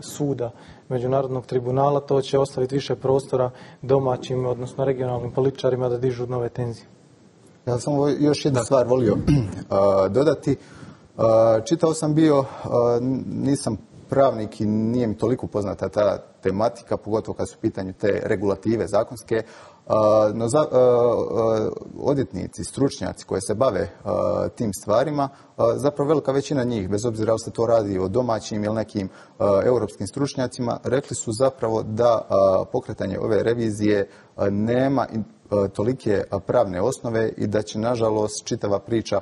H: suda Međunarodnog tribunala, to će ostaviti više prostora domaćim, odnosno regionalnim političarima da dižu nove tenzije.
I: Ja sam još jednu stvar volio dodati. Čitao sam bio, nisam pravnik i nije mi toliko poznata ta tematika, pogotovo kad su u pitanju te regulative zakonske, no odvjetnici, stručnjaci koji se bave tim stvarima, zapravo velika većina njih, bez obzira li se to radi o domaćim ili nekim europskim stručnjacima, rekli su zapravo da pokretanje ove revizije nema tolike pravne osnove i da će, nažalost, čitava priča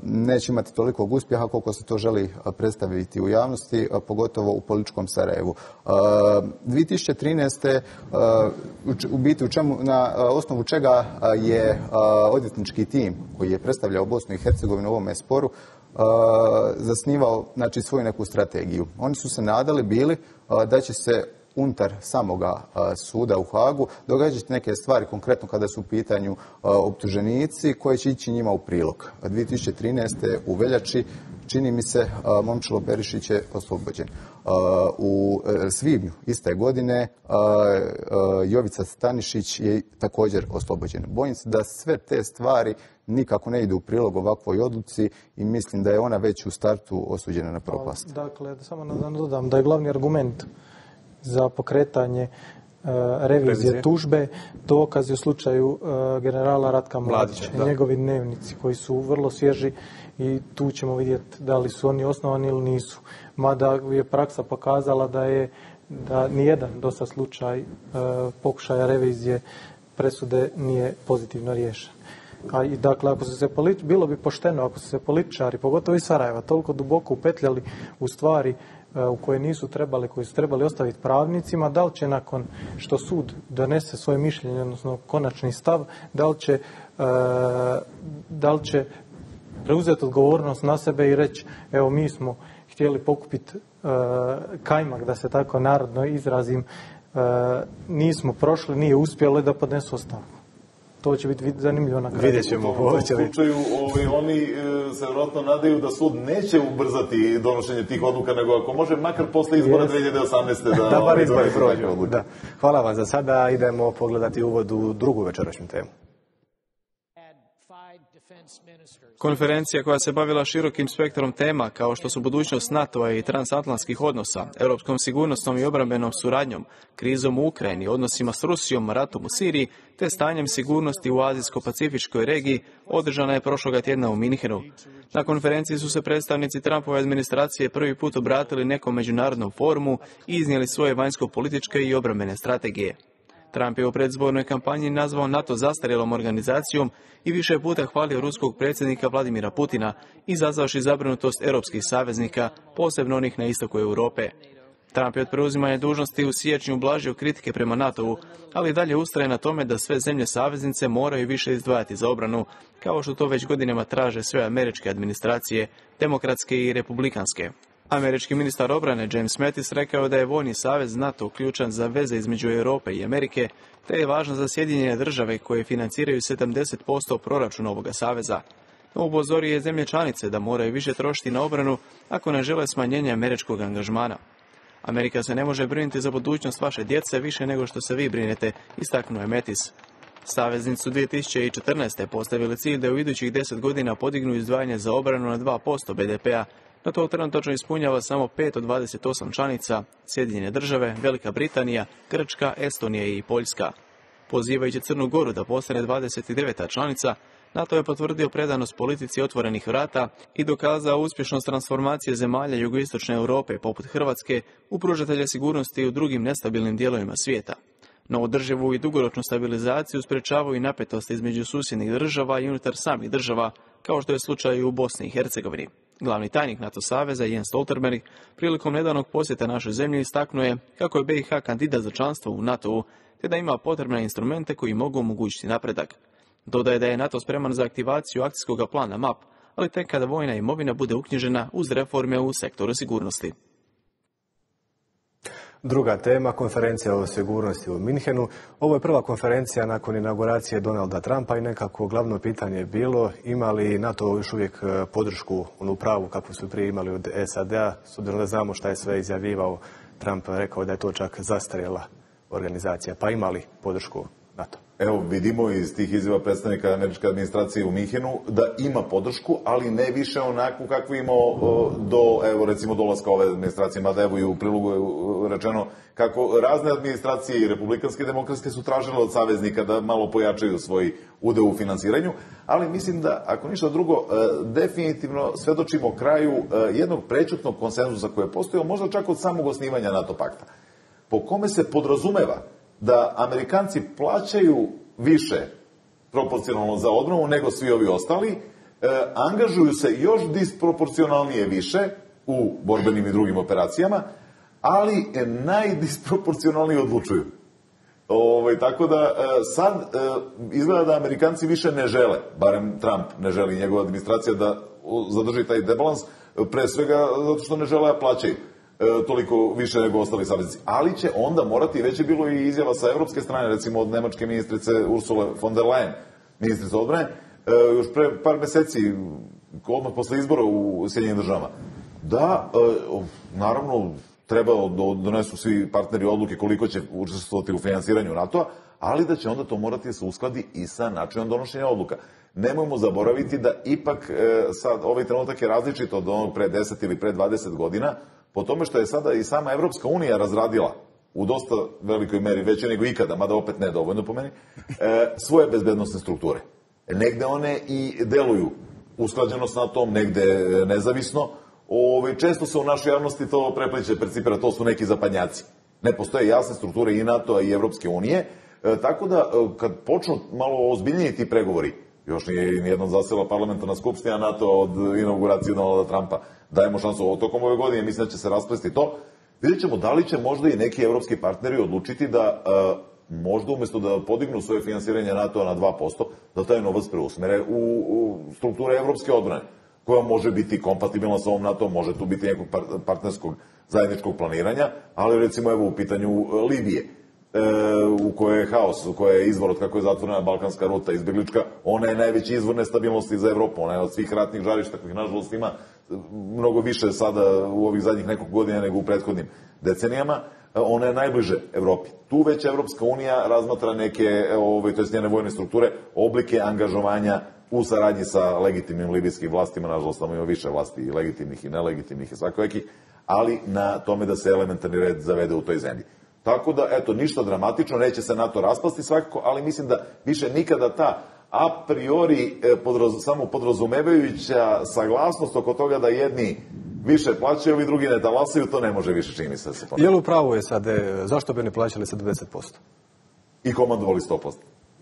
I: neće imati tolikog uspjeha koliko se to želi predstaviti u javnosti, pogotovo u političkom Sarajevu. 2013. u biti na osnovu čega je odvjetnički tim koji je predstavljao Bosnu i Hercegovinu u ovome sporu zasnivao svoju neku strategiju. Oni su se nadali bili da će se unutar samoga suda u Hagu događati neke stvari, konkretno kada su u pitanju optuženici, koje će ići njima u prilog. 2013. u veljači, čini mi se, Momčilo Perišić je oslobođen. U svibnju iste godine Jovica Stanišić je također oslobođen. Bojim se da sve te stvari nikako ne idu u prilog ovakvoj odluci i mislim da je ona već u startu osuđena na propast.
H: Dakle, samo da dodam da je glavni argument za pokretanje revizije tužbe dokazi u slučaju generala Ratka Mladića i njegovi dnevnici koji su vrlo svježi i tu ćemo vidjeti da li su oni osnovani ili nisu. Mada je praksa pokazala da nijedan do sad slučaj pokušaja revizije presude nije pozitivno riješen. Dakle, bilo bi pošteno ako su se političari, pogotovo iz Sarajeva, toliko duboko upetljali u stvari u koje nisu trebali, koji su trebali ostaviti pravnicima, da li će nakon što sud donese svoje mišljenje, odnosno konačni stav, da li će preuzeti odgovornost na sebe i reći, evo mi smo htjeli pokupiti kajmak, da se tako narodno izrazim, nismo prošli, nije uspjelo da podnesu ostavku. To će biti zanimljivo na kraju.
A: Vidjet ćemo.
G: U ovom slučaju oni se vjerojatno nadaju da sud neće ubrzati donošenje tih odluka, nego ako može makar posle izbora 2018.
A: Da bar izbori prođu. Hvala vam za sada. Idemo pogledati uvod u drugu večerašnju temu.
C: Konferencija koja se bavila širokim spektrom tema kao što su budućnost NATO-a i transatlantskih odnosa, europskom sigurnosnom i obrambenom suradnjom, krizom u Ukrajini, odnosima s Rusijom, ratom u Siriji te stanjem sigurnosti u Azijsko-Pacifičkoj regiji, održana je prošloga tjedna u Minhenu. Na konferenciji su se predstavnici Trumpove administracije prvi put obratili nekom međunarodnom forumu i iznijeli svoje vanjsko-političke i obrambene strategije. Trump je u predizbornoj kampanji nazvao NATO zastarjelom organizacijom i više puta hvalio ruskog predsjednika Vladimira Putina, izazvavši zabrinutost europskih saveznika, posebno onih na istoku Europe. Trump je od preuzimanja dužnosti u siječnju ublažio kritike prema NATO-u, ali dalje ustraje na tome da sve zemlje saveznice moraju više izdvajati za obranu, kao što to već godinama traže sve američke administracije, demokratske i republikanske. Američki ministar obrane James Mattis rekao da je vojni savez NATO ključan za veze između Europe i Amerike, te je važan za Sjedinjene države koje financiraju 70% proračuna ovoga saveza. Upozorio je zemlje članice da moraju više trošiti na obranu ako ne žele smanjenje američkog angažmana. Amerika se ne može brinuti za budućnost vaše djece više nego što se vi brinete, istaknuo je Mattis. Saveznici su 2014. postavili cilj da u idućih 10 godina podignu izdvajanje za obranu na 2% BDP-a, no to trenutno ispunjava samo 5 od 28 članica, Sjedinjene države, Velika Britanija, Grčka, Estonija i Poljska. Pozivajući Crnu Goru da postane 29. članica, NATO je potvrdio predanost politici otvorenih vrata i dokazao uspješnost transformacije zemalja jugoistočne Europe, poput Hrvatske, u pružatelje sigurnosti u drugim nestabilnim dijelovima svijeta. No održivu i dugoročnu stabilizaciju sprečavaju i napetosti između susjednih država i unutar samih država, kao što je slučaj u Bosni i Hercegovini. Glavni tajnik NATO saveza Jens Stoltenberg prilikom nedavnog posjeta našoj zemlji istaknuo je kako je BiH kandidat za članstvo u NATO-u, te da ima potrebne instrumente koji mogu omogućiti napredak. Dodaje da je NATO spreman za aktivaciju akcijskog plana MAP, ali tek kada vojna imovina bude uknjižena uz reforme u sektoru sigurnosti.
A: Druga tema, konferencija o sigurnosti u Minhenu. Ovo je prva konferencija nakon inauguracije Donalda Trumpa i nekako glavno pitanje je bilo ima li NATO još uvijek podršku onu pravu kako su prije imali od SAD-a, s obzirom da znamo šta je sve izjavljivao Trump, rekao da je to čak zastarjela organizacija, pa ima li podršku NATO?
G: Evo, vidimo iz tih izjava predstavnika američke administracije u Minhenu da ima podršku, ali ne više onakvu kakvu imao do, evo, recimo, dolaska ove administracije, mada evo i u prilogu je rečeno kako razne administracije i republikanske i demokratske su tražile od saveznika da malo pojačaju svoj udeo u finansiranju, ali mislim da, ako ništa drugo, definitivno svedočimo kraju jednog prećutnog konsenzusa koji je postojao, možda čak od samog osnivanja NATO pakta, po kome se podrazumeva da Amerikanci plaćaju više proporcionalno za odbranu nego svi ovi ostali, angažuju se još disproporcionalnije više u borbenim i drugim operacijama, ali najdisproporcionalnije odlučuju. Tako da sad izgleda da Amerikanci više ne žele, barem Trump ne želi, njegova administracija, da zadrži taj debalans, pre svega zato što ne žele da plaćaju toliko više nego ostali saveznici. Ali će onda morati, već je bilo i izjava sa evropske strane, recimo od nemačke ministrice Ursule von der Leyen, ministrice odbrane, još pre par meseci, odmah posle izbora u Sjedinjenim državama, da, naravno, treba da donesu svi partneri odluke koliko će učestvovati u finansiranju NATO-a, ali da će onda to morati da se uskladi i sa načinom donošenja odluka. Nemojmo zaboraviti da ipak sad ovaj trenutak je različit od onog pre 10 ili pre 20 godina, po tome što je sada i sama Evropska unija razradila u dosta velikoj meri, veće nego ikada, mada opet ne dovoljno po meni, svoje bezbednostne strukture. Negde one i deluju usklađeno s NATO-om, negde nezavisno. Često se u našoj javnosti to prepliče, percipira, to su neki zapadnjaci. Ne postoje jasne strukture i NATO-a i Evropske unije, tako da kad počnu malo ozbiljniji ti pregovori, još nije nijednom zasela parlamentarna skupština NATO od inauguracije Donalda Trumpa, dajemo šansu tokom ove godine, mislim da će se rasplesti to, vidjet ćemo da li će možda i neki evropski partneri odlučiti da možda umjesto da podignu svoje finansiranje NATO-a na 2%, da taj novac preusmere u strukture evropske odbrane, koja može biti kompatibilna sa ovom NATO, može tu biti nekog partnerskog zajedničkog planiranja, ali recimo evo u pitanju Libije, u kojoj je haos, u kojoj je izvor od kako je zatvorena balkanska ruta izbjeglička, ona je najveći izvor nestabilnosti za Evropu, ona je od svih ratnih žarišta kojih nažalost ima mnogo više sada u ovih zadnjih nekog godina nego u prethodnim decenijama, ona je najbliže Evropi. Tu već Evropska unija razmatra neke, to je njene vojne strukture, oblike angažovanja u saradnji sa legitimnim libijskim vlastima, nažalost tamo ima više vlasti i legitimnih i nelegitimnih i svakovekih, ali na tome da se elementarni red zavede u toj zemlji. Tako da, eto, ništa dramatično, neće se NATO raspasti svakako, ali mislim da više nikada ta a priori samo podrazumevajuća saglasnost oko toga da jedni više plaćaju, ovi drugi ne talasaju, to ne može više, čini se da se ponavlja.
A: Je li u pravu je sad, zašto bi ne plaćali sa 20%?
G: i komandovali 100%.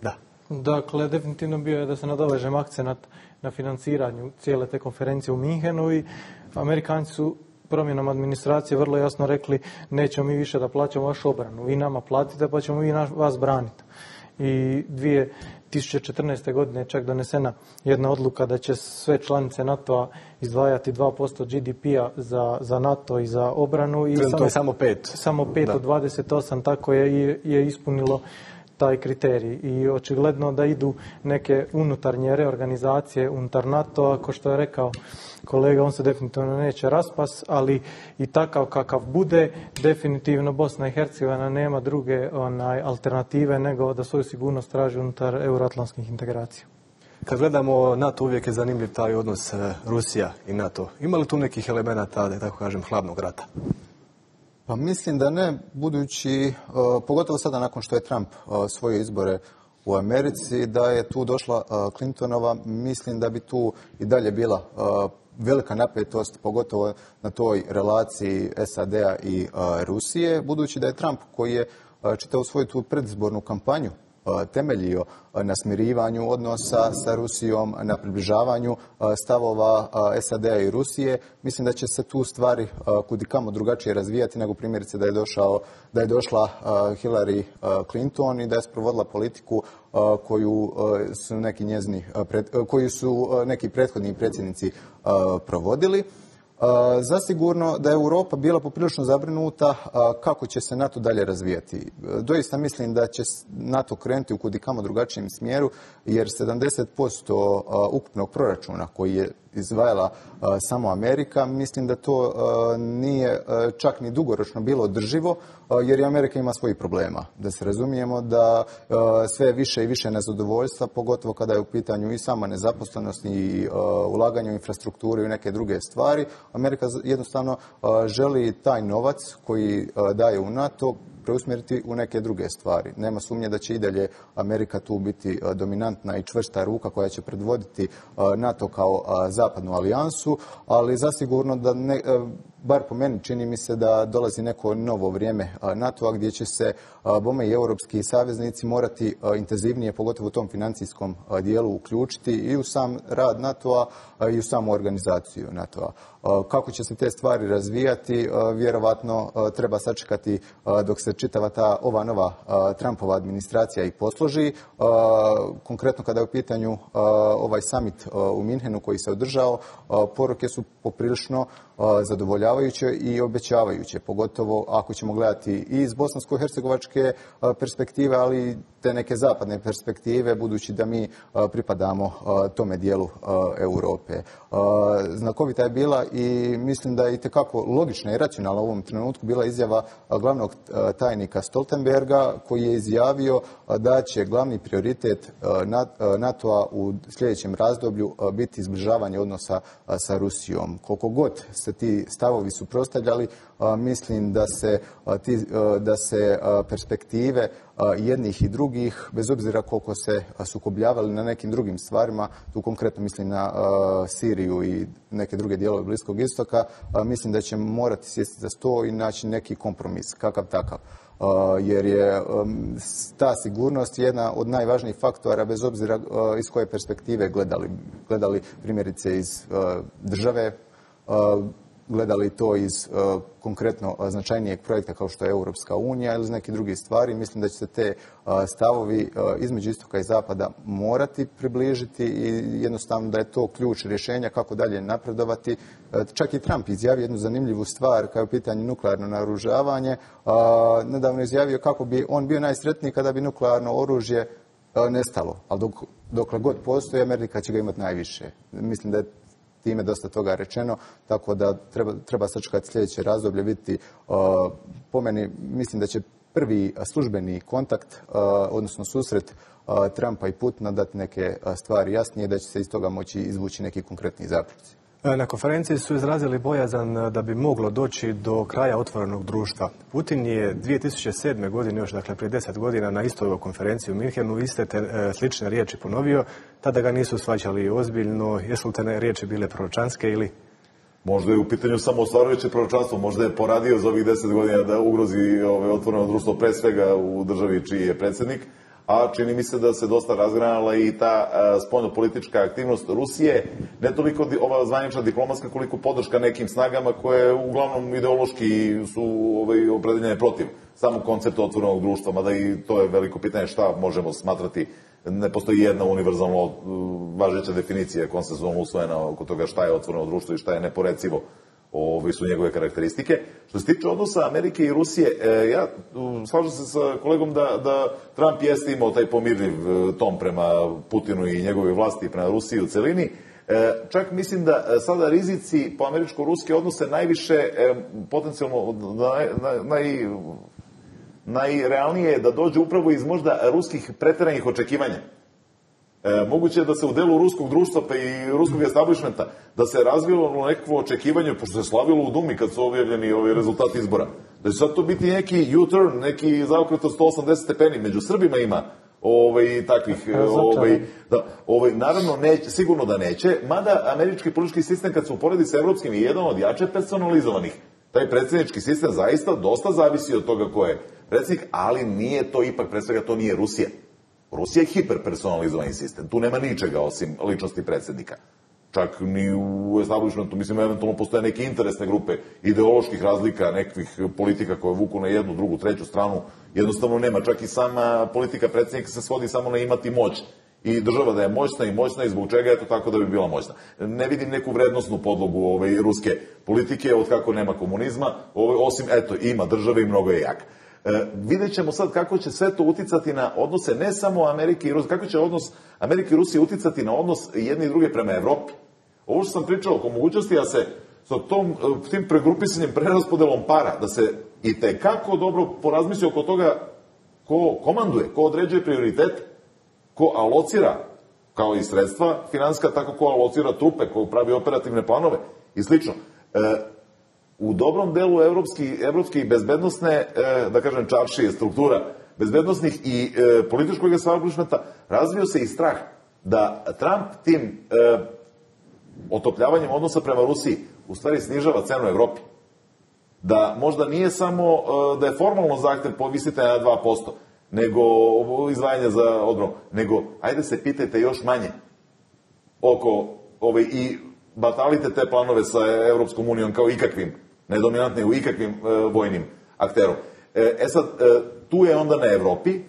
A: Da.
H: Dakle, definitivno bio je da se nadovežem akcenat na financiranju cijele te konferencije u Minhenu i Amerikanci su promjenom administracije vrlo jasno rekli nećemo mi više da plaćamo vašu obranu, vi nama platite pa ćemo vi vas braniti. I 2014. godine je čak donesena jedna odluka da će sve članice NATO-a izdvajati 2% GDP-a za NATO i za obranu. I
A: to je samo 5.
H: Samo 5 od 28, tako je ispunilo taj kriterij. I očigledno da idu neke unutarnje reorganizacije unutar NATO-a, kao što je rekao kolega, on se definitivno neće raspas, ali i takav kakav bude, definitivno Bosna i Hercegovina nema druge alternative nego da svoju sigurnost traži unutar euroatlantskih integracija.
A: Kad gledamo NATO, uvijek je zanimljiv taj odnos Rusija i NATO. Ima li tu nekih elemenata, da tako kažem, hladnog rata?
I: Pa mislim da ne, budući, pogotovo sada nakon što je Trump svoje izbore u Americi, da je tu došla Clintonova, mislim da bi tu i dalje bila velika napetost, pogotovo na toj relaciji SAD-a i Rusije, budući da je Trump, koji je čitavu svoju tu predizbornu kampanju temeljio na smirivanju odnosa sa Rusijom, na približavanju stavova SAD-a i Rusije. Mislim da će se tu stvari kudikamo drugačije razvijati nego primjerice da je došla Hillary Clinton i da je sprovodila politiku koju su neki prethodni predsjednici provodili. Zasigurno da je Europa bila poprilično zabrinuta kako će se NATO dalje razvijati. Doista mislim da će NATO krenuti u kudikamo drugačijem smjeru, jer 70% ukupnog proračuna koji je izdvajala samo Amerika, mislim da to nije čak ni dugoročno bilo održivo, jer i Amerika ima svojih problema. Da se razumijemo da sve više i više nezadovoljstva, pogotovo kada je u pitanju i sama nezaposlenost i ulaganje u infrastrukturu i neke druge stvari. Amerika jednostavno želi taj novac koji daje u NATO preusmjeriti u neke druge stvari. Nema sumnje da će i dalje Amerika tu biti dominantna i čvrsta ruka koja će predvoditi NATO kao zapadnu alijansu, ali zasigurno da bar po meni čini mi se da dolazi neko novo vrijeme NATO-a gdje će se bome i europski saveznici morati intenzivnije, pogotovo u tom financijskom dijelu, uključiti i u sam rad NATO-a i u samu organizaciju NATO-a. Kako će se te stvari razvijati, vjerovatno treba sačekati dok se čitava ova nova Trumpova administracija i posloži. Konkretno kada je u pitanju ovaj summit u Minhenu koji se održao, poruke su poprilično zadovoljavajuće i obećavajuće, pogotovo ako ćemo gledati i iz bosansko-hercegovačke perspektive, ali i te neke zapadne perspektive, budući da mi pripadamo tome dijelu Europe. Znakovita je bila i mislim da je itekako logična i racionalna u ovom trenutku bila izjava glavnog tajnika Stoltenberga, koji je izjavio da će glavni prioritet NATO-a u sljedećem razdoblju biti izbližavanje odnosa sa Rusijom. Koliko god se ti stavovi suprotstavljali, mislim da se perspektive jednih i drugih, bez obzira koliko se sukobljavali na nekim drugim stvarima, tu konkretno mislim na Siriju i neke druge dijelove Bliskog istoka, mislim da ćemo morati sjesti za sto i naći neki kompromis, kakav takav. Jer je ta sigurnost jedna od najvažnijih faktora, bez obzira iz koje perspektive gledali primjerice iz države, gledali to iz konkretno značajnijeg projekta kao što je Europska unija ili iz nekih drugih stvari. Mislim da će se te stavovi između istoka i zapada morati približiti i jednostavno da je to ključ rješenja kako dalje napredovati. Čak i Trump izjavio jednu zanimljivu stvar kao je u pitanju nuklearno naoružavanje. Nedavno izjavio kako bi on bio najsretniji kada bi nuklearno oružje nestalo, ali dokle god postoji, Amerika će ga imati najviše. Mislim da je time dosta toga rečeno, tako da treba sačekati sljedeće razdoblje, vidjeti, po meni, mislim da će prvi službeni kontakt, odnosno susret Trumpa i Putina dati neke stvari jasnije, da će se iz toga moći izvući neki konkretni zaključci.
A: Na konferenciji su izrazili bojazan da bi moglo doći do kraja otvorenog društva. Putin je 2007. godine, još dakle prije 10 godina, na istoj konferenciji u Minhenu iste slične riječi ponovio. Tada ga nisu shvaćali ozbiljno. Jesu li te riječi bile proročanske ili?
G: Možda je u pitanju samo ostvarujuće proročanstvo, možda je poradio za ovih 10 godina da ugrozi otvoreno društvo pre svega u državi čiji je predsjednik, a čini mi se da se dosta razgranala i ta spoljnopolitička aktivnost Rusije, ne toliko ova zvanična diplomatska koliko podrška nekim snagama koje uglavnom ideološki su opredeljene protiv samog koncepta otvorenog društva, mada i to je veliko pitanje šta možemo smatrati. Ne postoji jedna univerzalno važeća definicija konsenzualno usvojena oko toga šta je otvoreno društvo i šta je neporecivo su njegove karakteristike. Što se tiče odnosa Amerike i Rusije, ja slažem se sa kolegom da Trump jeste imao taj pomirljiv ton prema Putinu i njegove vlasti i prema Rusiji u celini. Čak mislim da sada rizici po američko-ruske odnose najviše potencijalno najrealnije je da dođe upravo iz možda ruskih preteranih očekivanja. Moguće je da se u delu ruskog društva pa i ruskog establishmenta da se razvilo nekako očekivanje, pošto se slavilo u Dumi kad su objavljeni ovi rezultati izbora. Da će sad to biti neki U-turn, neki zaokret od 180 stepeni. Među Srbima ima takvih. Naravno, sigurno da neće, mada američki politički sistem kad se uporedi sa evropskim je jedan od jače personalizovanih. Taj predsjednički sistem zaista dosta zavisi od toga ko je predsjednik, ali nije to ipak, pre svega to nije Rusija. Rusija je hiperpersonalizovani sistem. Tu nema ničega osim ličnosti predsjednika. Čak ni u establishmentu, mislim, eventualno postoje neke interesne grupe ideoloških razlika, nekih politika koje vuku na jednu, drugu, treću stranu. Jednostavno nema. Čak i sama politika predsjednika se svodi samo na imati moć. I država da je moćna i zbog čega je to tako da bi bila moćna. Ne vidim neku vrednostnu podlogu ruske politike od kako nema komunizma, osim, eto, ima države i mnogo je jak. Vidjet ćemo sad kako će sve to uticati na odnose ne samo Amerike i Rusije, kako će odnos Amerike i Rusije uticati na odnos jedne i druge prema Evropi. Ovo što sam pričao oko mogućnosti da se sa tim pregrupisanjem, preraspodelom para, da se i tekako dobro porazmisli oko toga ko komanduje, ko određuje prioritete, ko alocira kao i sredstva finanska, tako ko alocira trupe, ko pravi operativne planove i slično. U dobrom delu evropske i bezbednosne, da kažem, čaršije struktura bezbednosnih i političkog establishmenta razvio se i strah da Trump tim otopljavanjem odnosa prema Rusiji u stvari snižava cenu Evropi. Da možda nije samo da je formalno zahtev povisite na 2%, nego izdvajanje za odbranu, nego ajde se pitajte još manje oko i batalite te planove sa Evropskom unijom kao ikakvim, nedominantnim u ikakvim vojnim akterom. Sad, tu je onda na Evropi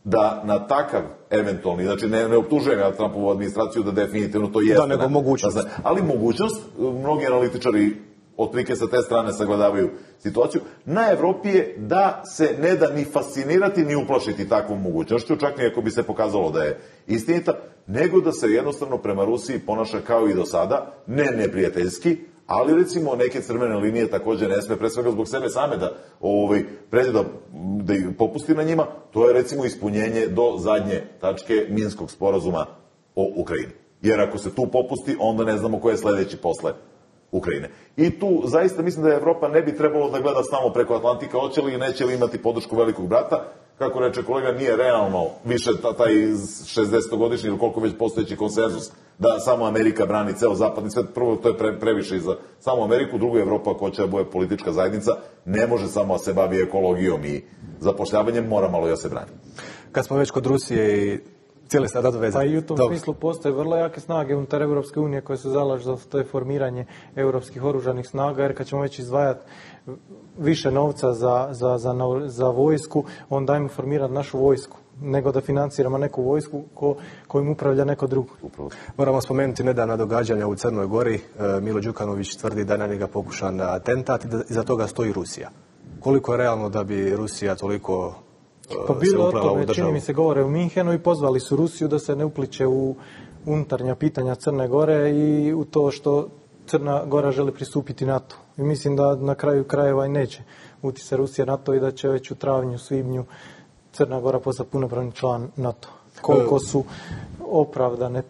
G: da na takav eventualni, znači ne optužujem ja Trumpovu administraciju da definitivno to jeste.
A: Da, nego mogućnost.
G: Ali mogućnost, mnogi analitičari otprilike sa te strane sagledavaju situaciju, na Evropi je da se ne da ni fascinirati ni uplašiti takvom mogućnošću, čak ni ako bi se pokazalo da je istinita, nego da se jednostavno prema Rusiji ponaša kao i do sada, ne neprijateljski, ali recimo neke crvene linije također ne sme, pre svega zbog sebe same da pređe da popusti na njima, to je recimo ispunjenje do zadnje tačke Minskog sporazuma o Ukrajini. Jer ako se tu popusti, onda ne znamo ko je sledeći posle Ukrajine. I tu zaista mislim da Evropa ne bi trebalo da gleda samo preko Atlantika, hoće li i neće li imati podršku velikog brata. Kako reče kolega, nije realno više taj 60-godišnji ili koliko već postojeći konsenzus da samo Amerika brani ceo zapadni svet. Prvo, to je previše i za samo Ameriku, drugo Evropa ako hoće da bude politička zajednica, ne može samo da se bavi ekologijom i zapošljavanjem, mora malo da se brani.
A: Kad smo već kod Rusije i cijeli sad nadovezati.
H: Pa i u tom smislu postoje vrlo jake snage unutar Evropske unije koje se zalažu za to formiranje europskih oružanih snaga, jer kad ćemo već izdvajati više novca za vojsku, onda dajmo formirati našu vojsku, nego da financiramo neku vojsku kojim upravlja neko drugo.
A: Moramo spomenuti nedavna događanja u Crnoj Gori. Milo Đukanović tvrdi da je na njega pokušan atentat i da iza toga stoji Rusija. Koliko je realno da bi Rusija toliko
H: pa bilo o tome, čini mi se govore u Minhenu i pozvali su Rusiju da se ne upliče u unutarnja pitanja Crne Gore i u to što Crna Gora želi pristupiti NATO. I mislim da na kraju krajeva i neće utjecati Rusija NATO i da će već u travnju, svibnju Crna Gora postati punopravni član NATO. Koliko su opravdane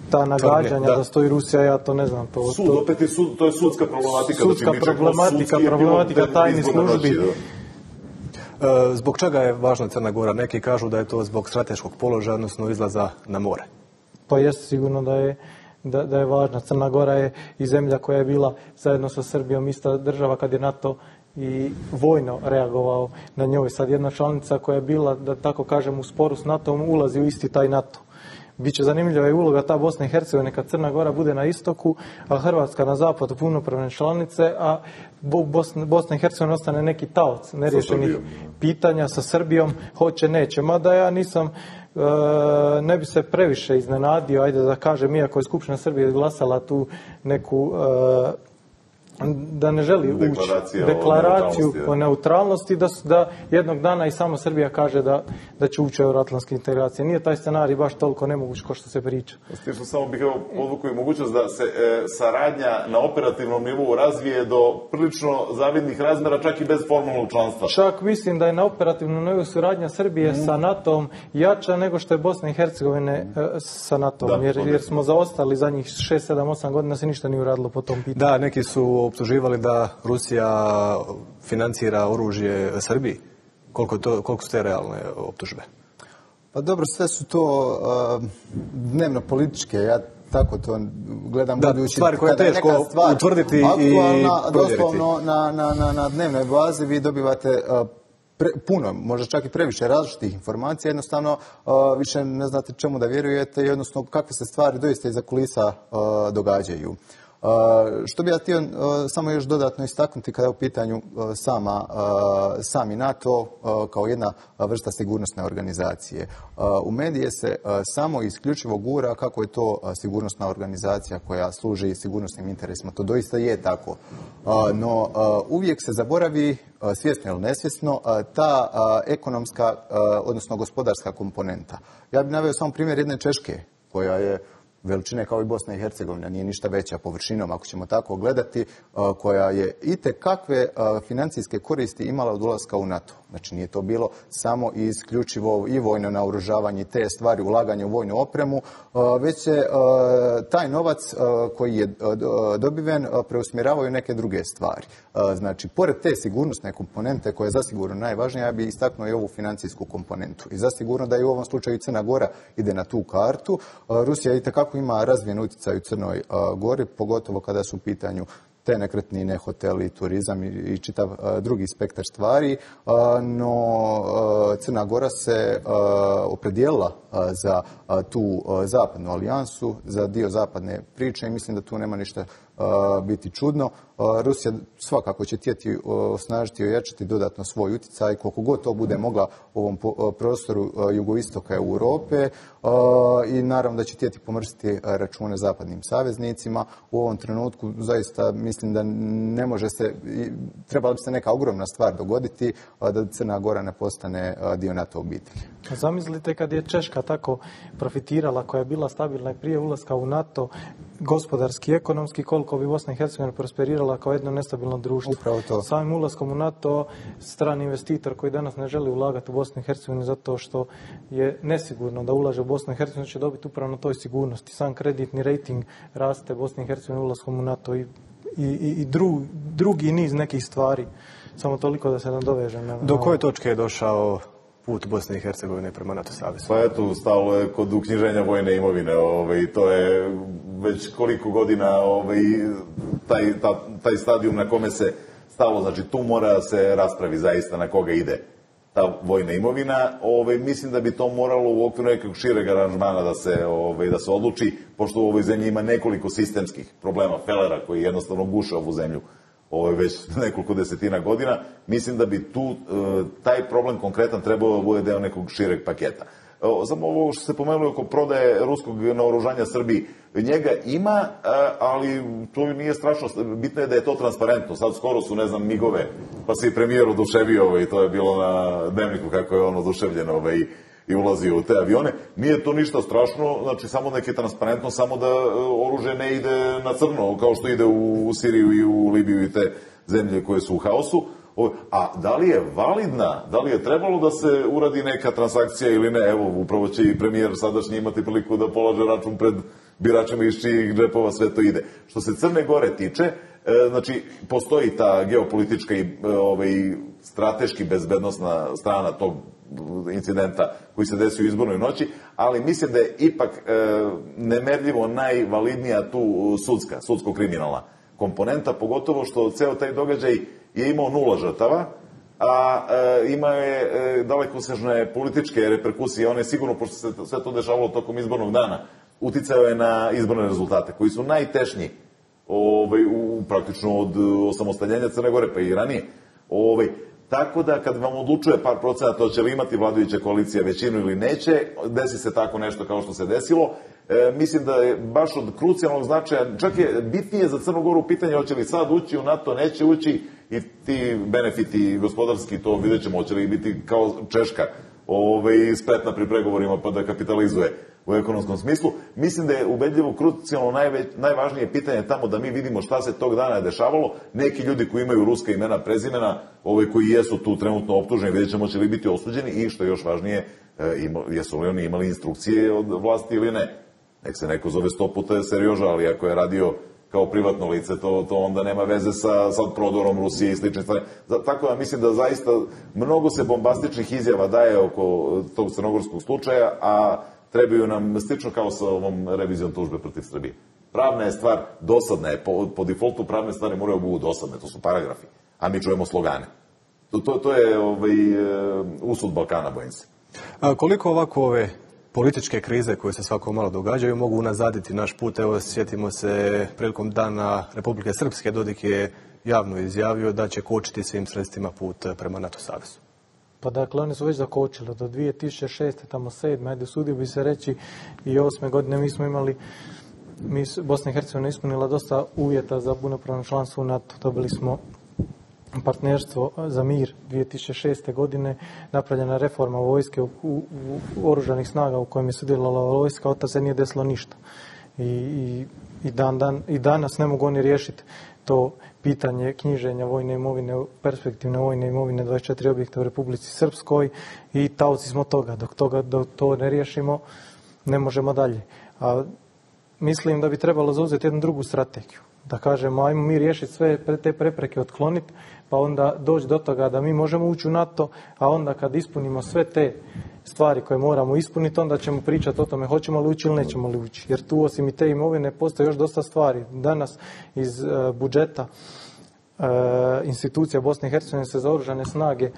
H: ta nagađanja da stoji Rusija, ja to ne znam.
G: Sud, opet je sud, to je sudska problematika.
H: Sudska problematika tajnih službi.
A: Zbog čega je važna Crna Gora? Neki kažu da je to zbog strateškog položaja, odnosno izlaza na more.
H: Pa jeste sigurno da je važna. Crna Gora je i zemlja koja je bila zajedno sa Srbijom ista država kad je NATO i vojno reagovao na njoj. Sad jedna članica koja je bila, da tako kažem, u sporu s NATO-om ulazi u isti taj NATO. Biće zanimljiva i uloga ta Bosne i Hercegovine kad Crna Gora bude na istoku, a Hrvatska na zapadu punopravne članice, a Bosna i Hercegovina ostane neki taoc neriješenih pitanja sa Srbijom, hoće, neće. Mada ja ne bi se previše iznenadio, ajde da kažem, iako je Skupština Srbije glasala tu neku da ne želi ući deklaraciju o neutralnosti, da jednog dana i sama Srbija kaže da će ući u euroatlantske integracije. Nije taj scenarij baš toliko nemoguć kao što se priča.
G: Stišno samo bih podvukao i mogućnost da se saradnja na operativnom nivou razvije do prilično zavidnih razmera, čak i bez formalnog članstva.
H: Čak mislim da je na operativnom nivou suradnja Srbije sa NATO-om jača nego što je Bosna i Hercegovine sa NATO-om, jer smo zaostali za njih 6, 7, 8 godina, se ništa nije uradilo po tom pitanju.
A: Da, neki su optuživali da Rusija financira oružje Srbiji. Koliko su te realne optužbe?
I: Pa dobro, sve su to dnevno političke. Ja tako to gledam.
A: Da, stvari koje je teško utvrditi i provjeriti.
I: Doslovno na dnevnoj bazi vi dobivate puno, možda čak i previše različitih informacija, jednostavno više ne znate čemu da vjerujete i odnosno kakve se stvari doista iza kulisa događaju. Što bi ja htio samo još dodatno istaknuti kada je u pitanju sami NATO kao jedna vrsta sigurnosne organizacije. U medije se samo isključivo gura kako je to sigurnosna organizacija koja služi sigurnosnim interesima. To doista je tako. No uvijek se zaboravi, svjesno ili nesvjesno, ta ekonomska, odnosno gospodarska komponenta. Ja bih naveo samo primjer jedne Češke koja je veličine kao i Bosna i Hercegovina, nije ništa veća površinom, ako ćemo tako gledati, koja je itekakve financijske koristi imala od ulaska u NATO. Znači nije to bilo samo i isključivo i vojno naoružavanje, te stvari, ulaganje u vojnu opremu, već je taj novac koji je dobiven preusmjeravaju neke druge stvari. Znači, pored te sigurnosne komponente koja je zasigurno najvažnija, ja bih istaknuo i ovu financijsku komponentu. I zasigurno da i u ovom slučaju Crna Gora ide na tu kartu. Rusija itekako ima razvijen utjecaj u Crnoj Gori, pogotovo kada su u pitanju te nekretnine, hoteli, turizam i čitav drugi spektar stvari, no Crna Gora se opredijelila za tu zapadnu alijansu, za dio zapadne priče i mislim da tu nema ništa biti čudno. Rusija svakako će htjeti osnažiti i ojačati dodatno svoj utjecaj koliko god to bude mogla u ovom prostoru jugoistoka Europe i naravno da će htjeti pomrstiti račune zapadnim saveznicima. U ovom trenutku zaista mislim da ne može se, trebala bi se neka ogromna stvar dogoditi da Crna Gora ne postane dio NATO obitelji.
H: Zamislite kad je Češka tako profitirala, koja je bila stabilna i prije ulaska u NATO, gospodarski, ekonomski, koliko bi Bosna i Hercegovina prosperirala kao jedno nestabilno društvo.
I: Upravo to.
H: Samim ulaskom u NATO, strani investitor koji danas ne želi ulagati u Bosnu i Hercegovinu zato što je nesigurno da ulaže u Bosnu i Hercegovinu, će dobiti upravo na toj sigurnosti. Sam kreditni rating raste Bosni i Hercegovini ulaskom u NATO i drugi niz nekih stvari. Samo toliko da se nadovežem.
A: Do koje točke je došao put Bosne i Hercegovine prema NATO savezu?
G: Pa eto, stalo je kod uknjiženja vojne imovine. To je već koliko godina taj stadijum na kome se stalo. Znači, tu mora se raspravi zaista na koga ide ta vojna imovina. Mislim da bi to moralo u okviru nekog šireg aranžmana da se odluči, pošto u ovoj zemlji ima nekoliko sistemskih problema, felera koji jednostavno guše ovu zemlju već nekoliko desetina godina. Mislim da bi tu taj problem konkretan trebao da bude deo nekog šireg paketa. Samo ovo što se pomenuli oko prodaje ruskog naoružanja Srbiji, njega ima, ali to nije strašno. Bitno je da je to transparentno. Sad skoro su, ne znam, migove, pa se i premijer oduševio i to je bilo na dnevniku kako je on oduševljen i ulazio u te avione. Nije to ništa strašno, znači samo neke transparentno, samo da oružje ne ide na crno, kao što ide u Siriju i u Libiju i te zemlje koje su u haosu. A da li je validna, da li je trebalo da se uradi neka transakcija ili ne? Evo, upravo će i premijer sadašnji imati priliku da polaže račun pred biračima iz čijih džepova sve to ide. Što se Crne Gore tiče, znači, postoji ta geopolitička i strateški bezbednosna strana tog incidenta koji se desio u izbornoj noći, ali mislim da je ipak nemerljivo najvalidnija tu sudsko-kriminalna komponenta, pogotovo što ceo taj događaj je imao 0 žrtava, a ima je dalekosežne političke reperkusije. On je sigurno, pošto se sve to dešavalo tokom izbornog dana, uticao je na izborne rezultate, koji su najtešnji praktično od osamostaljenja Crne Gore, pa i ranije. Tako da kad vam odlučuje par procenata hoće li imati vladajuća koalicija većinu ili neće, desi se tako nešto kao što se desilo. Mislim da je baš od krucijalnog značaja, čak je bitnije za Crnu Goru pitanje hoće li sad ući u NATO, neće ući, i ti benefiti gospodarski, to vidjet ćemo, hoće li biti kao Češka spretna pri pregovorima pa da kapitalizuje u ekonomskom smislu. Mislim da je ubedljivo krucijalno najvažnije pitanje tamo da mi vidimo šta se tog dana dešavalo. Neki ljudi koji imaju ruska imena, prezimena, koji jesu tu trenutno optuženi, vidjet ćemo će li biti osuđeni i što je još važnije, jesu li oni imali instrukcije od vlasti ili ne. Nek se neko zove 100 puta serioža, ali ako je radio kao privatno lice, to onda nema veze sa prodorom Rusije i slične stvari. Tako da mislim da zaista mnogo se bombastičnih izjava daje oko tog crnogorskog slučaja, a trebaju nam slično kao sa ovom revizijom tužbe protiv Srbije. Pravna je stvar, dosadna je, po defaultu pravne stvari moraju biti dosadne, to su paragrafi, a mi čujemo slogane. To je usud Balkana, bojim se.
A: A koliko ovako ove političke krize koje se svako malo događaju mogu unazaditi naš put? Evo, sjetimo se prilikom Dana Republike Srpske, Dodik je javno izjavio da će kočiti svim sredstvima put prema NATO savezu.
H: Pa dakle, oni su već zakočili do 2006. tamo 7. ajde usudio bi se reći i 8. godine mi smo imali, Bosna i Hercegovina ispunila dosta uvjeta za punopravno članstvo u NATO. Dobili smo partnerstvo za mir 2006. godine, napravljena reforma vojske u oružanih snaga u kojem je sudjelovala vojska, od tada se nije desilo ništa. I danas ne mogu oni riješiti to pitanje knjiženja vojne imovine, perspektivne vojne imovine 24 objekta u Republici Srpskoj i taoci smo toga. Dok to ne riješimo, ne možemo dalje. A mislim da bi trebalo zauzeti jednu drugu strategiju. Da kažemo, ajmo mi riješiti sve te prepreke, otkloniti, pa onda doći do toga da mi možemo ući u NATO, a onda kad ispunimo sve te stvari koje moramo ispuniti, onda ćemo pričati o tome hoćemo li ući ili nećemo li ući. Jer tu osim i te imovine postoje još dosta stvari. Danas iz budžeta institucija Bosne i Hercegovine se za oružane snage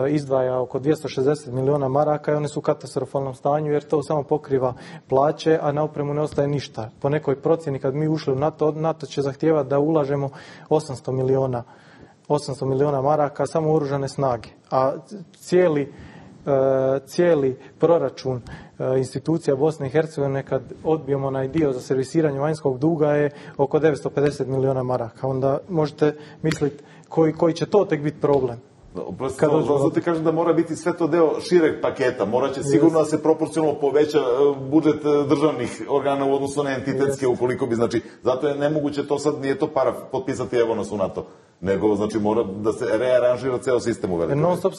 H: izdvaja oko 260 miliona maraka i one su u katastrofalnom stanju jer to samo pokriva plaće, a na opremu ne ostaje ništa. Po nekoj procjeni kad mi ušli u NATO će zahtijevati da ulažemo 800 miliona maraka samo u oružane snage. A cijeli proračun institucija Bosne i Hercegovine kad odbijemo onaj dio za servisiranje vanjskog duga je oko 950 miliona maraka. Onda možete misliti koji će to tek biti problem.
G: Zato ti kažem da mora biti sve to deo šireg paketa. Morat će sigurno da se proporcionalno poveća budžet državnih organa u odnosu na entitetske, ukoliko bi, znači, zato je nemoguće to sad, nije to para potpisati evo nas u NATO, nego, znači, mora da se rearanžira ceo sistem u velikoj.
H: Non stop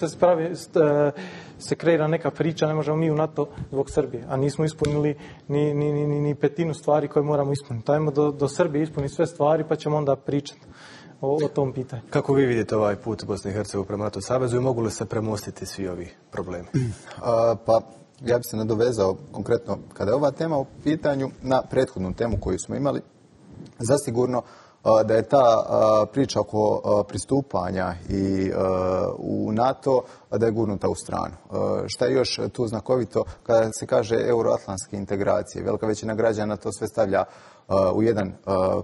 H: se kreira neka priča, ne možemo mi u NATO zbog Srbije, a nismo ispunili ni petinu stvari koje moramo ispuniti. Ajmo do Srbije ispuniti sve stvari, pa ćemo onda pričati o tom pitanju.
A: Kako vi vidite ovaj put Bosne i Hercegovine prema NATO savezu i mogu li se premostiti svi ovi problemi?
I: Pa ja bih se nadovezao konkretno kada je ova tema u pitanju na prethodnu temu koju smo imali. Zasigurno da je ta priča oko pristupanja i u NATO da je gurnuta u stranu. Šta je još tu znakovito kada se kaže euroatlantske integracije? Velika većina građana to sve stavlja u jedan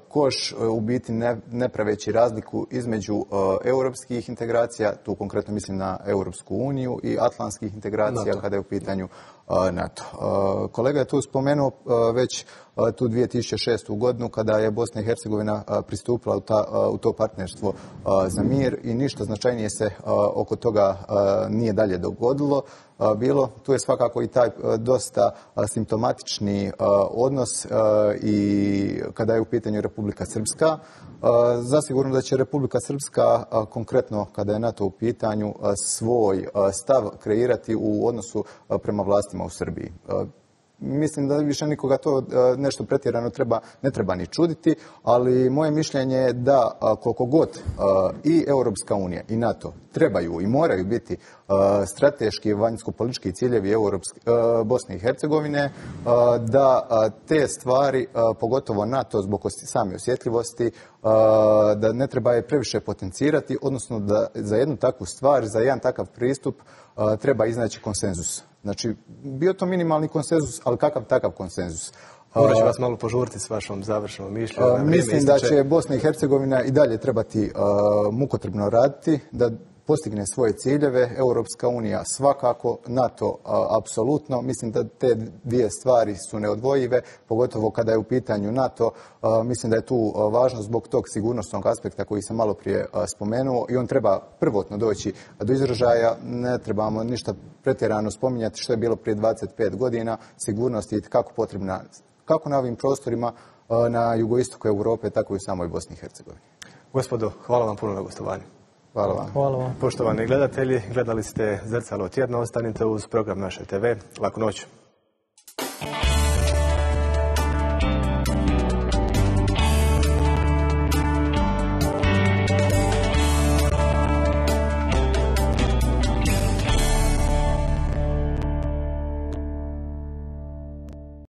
I: koš, u biti ne praveći razliku između europskih integracija, tu konkretno mislim na Europsku uniju, i atlantskih integracija kada je u pitanju NATO. Kolega je tu spomenuo već tu 2006. godinu kada je Bosna i Hercegovina pristupila u to partnerstvo za mir i ništa značajnije se oko toga nije dalje dogodilo. Tu je svakako i taj dosta simptomatični odnos i kada je u pitanju Republika Srpska. Zasigurno da će Republika Srpska konkretno kada je NATO u pitanju svoj stav kreirati u odnosu prema vlastima u Srbiji. mislim da više nikoga to nešto pretjerano ne treba ni čuditi, ali moje mišljenje je da koliko god i Europska unija i NATO trebaju i moraju biti strateški vanjsko-politički ciljevi Bosne i Hercegovine, da te stvari, pogotovo NATO zbog same osjetljivosti, da ne treba je previše potencirati, odnosno da za jednu takvu stvar, za jedan takav pristup treba iznaći konsenzus. Znači, bio to minimalni konsenzus, ali kakav takav konsenzus?
A: Morat ću vas malo požuriti s vašom završnom mišljenju.
I: Mislim da će Bosna i Hercegovina i dalje trebati mukotrpno raditi, da postigne svoje ciljeve, Europska unija svakako, NATO apsolutno. Mislim da te dvije stvari su neodvojive, pogotovo kada je u pitanju NATO. Mislim da je tu važno zbog tog sigurnosnog aspekta koji sam malo prije spomenuo i on treba prvotno doći do izražaja. Ne trebamo ništa pretjerano spominjati što je bilo prije 25 godina. Sigurnost je kako potrebna kako na ovim prostorima na jugoistoku Europe, tako i u samoj Bosni i Hercegovini.
A: Gospodo, hvala vam puno na gostovanju.
I: Hvala vam.
H: Hvala vam.
A: Poštovani gledatelji, gledali ste Zrcalo tjedna, ostanite uz program Naše TV. Laku noć.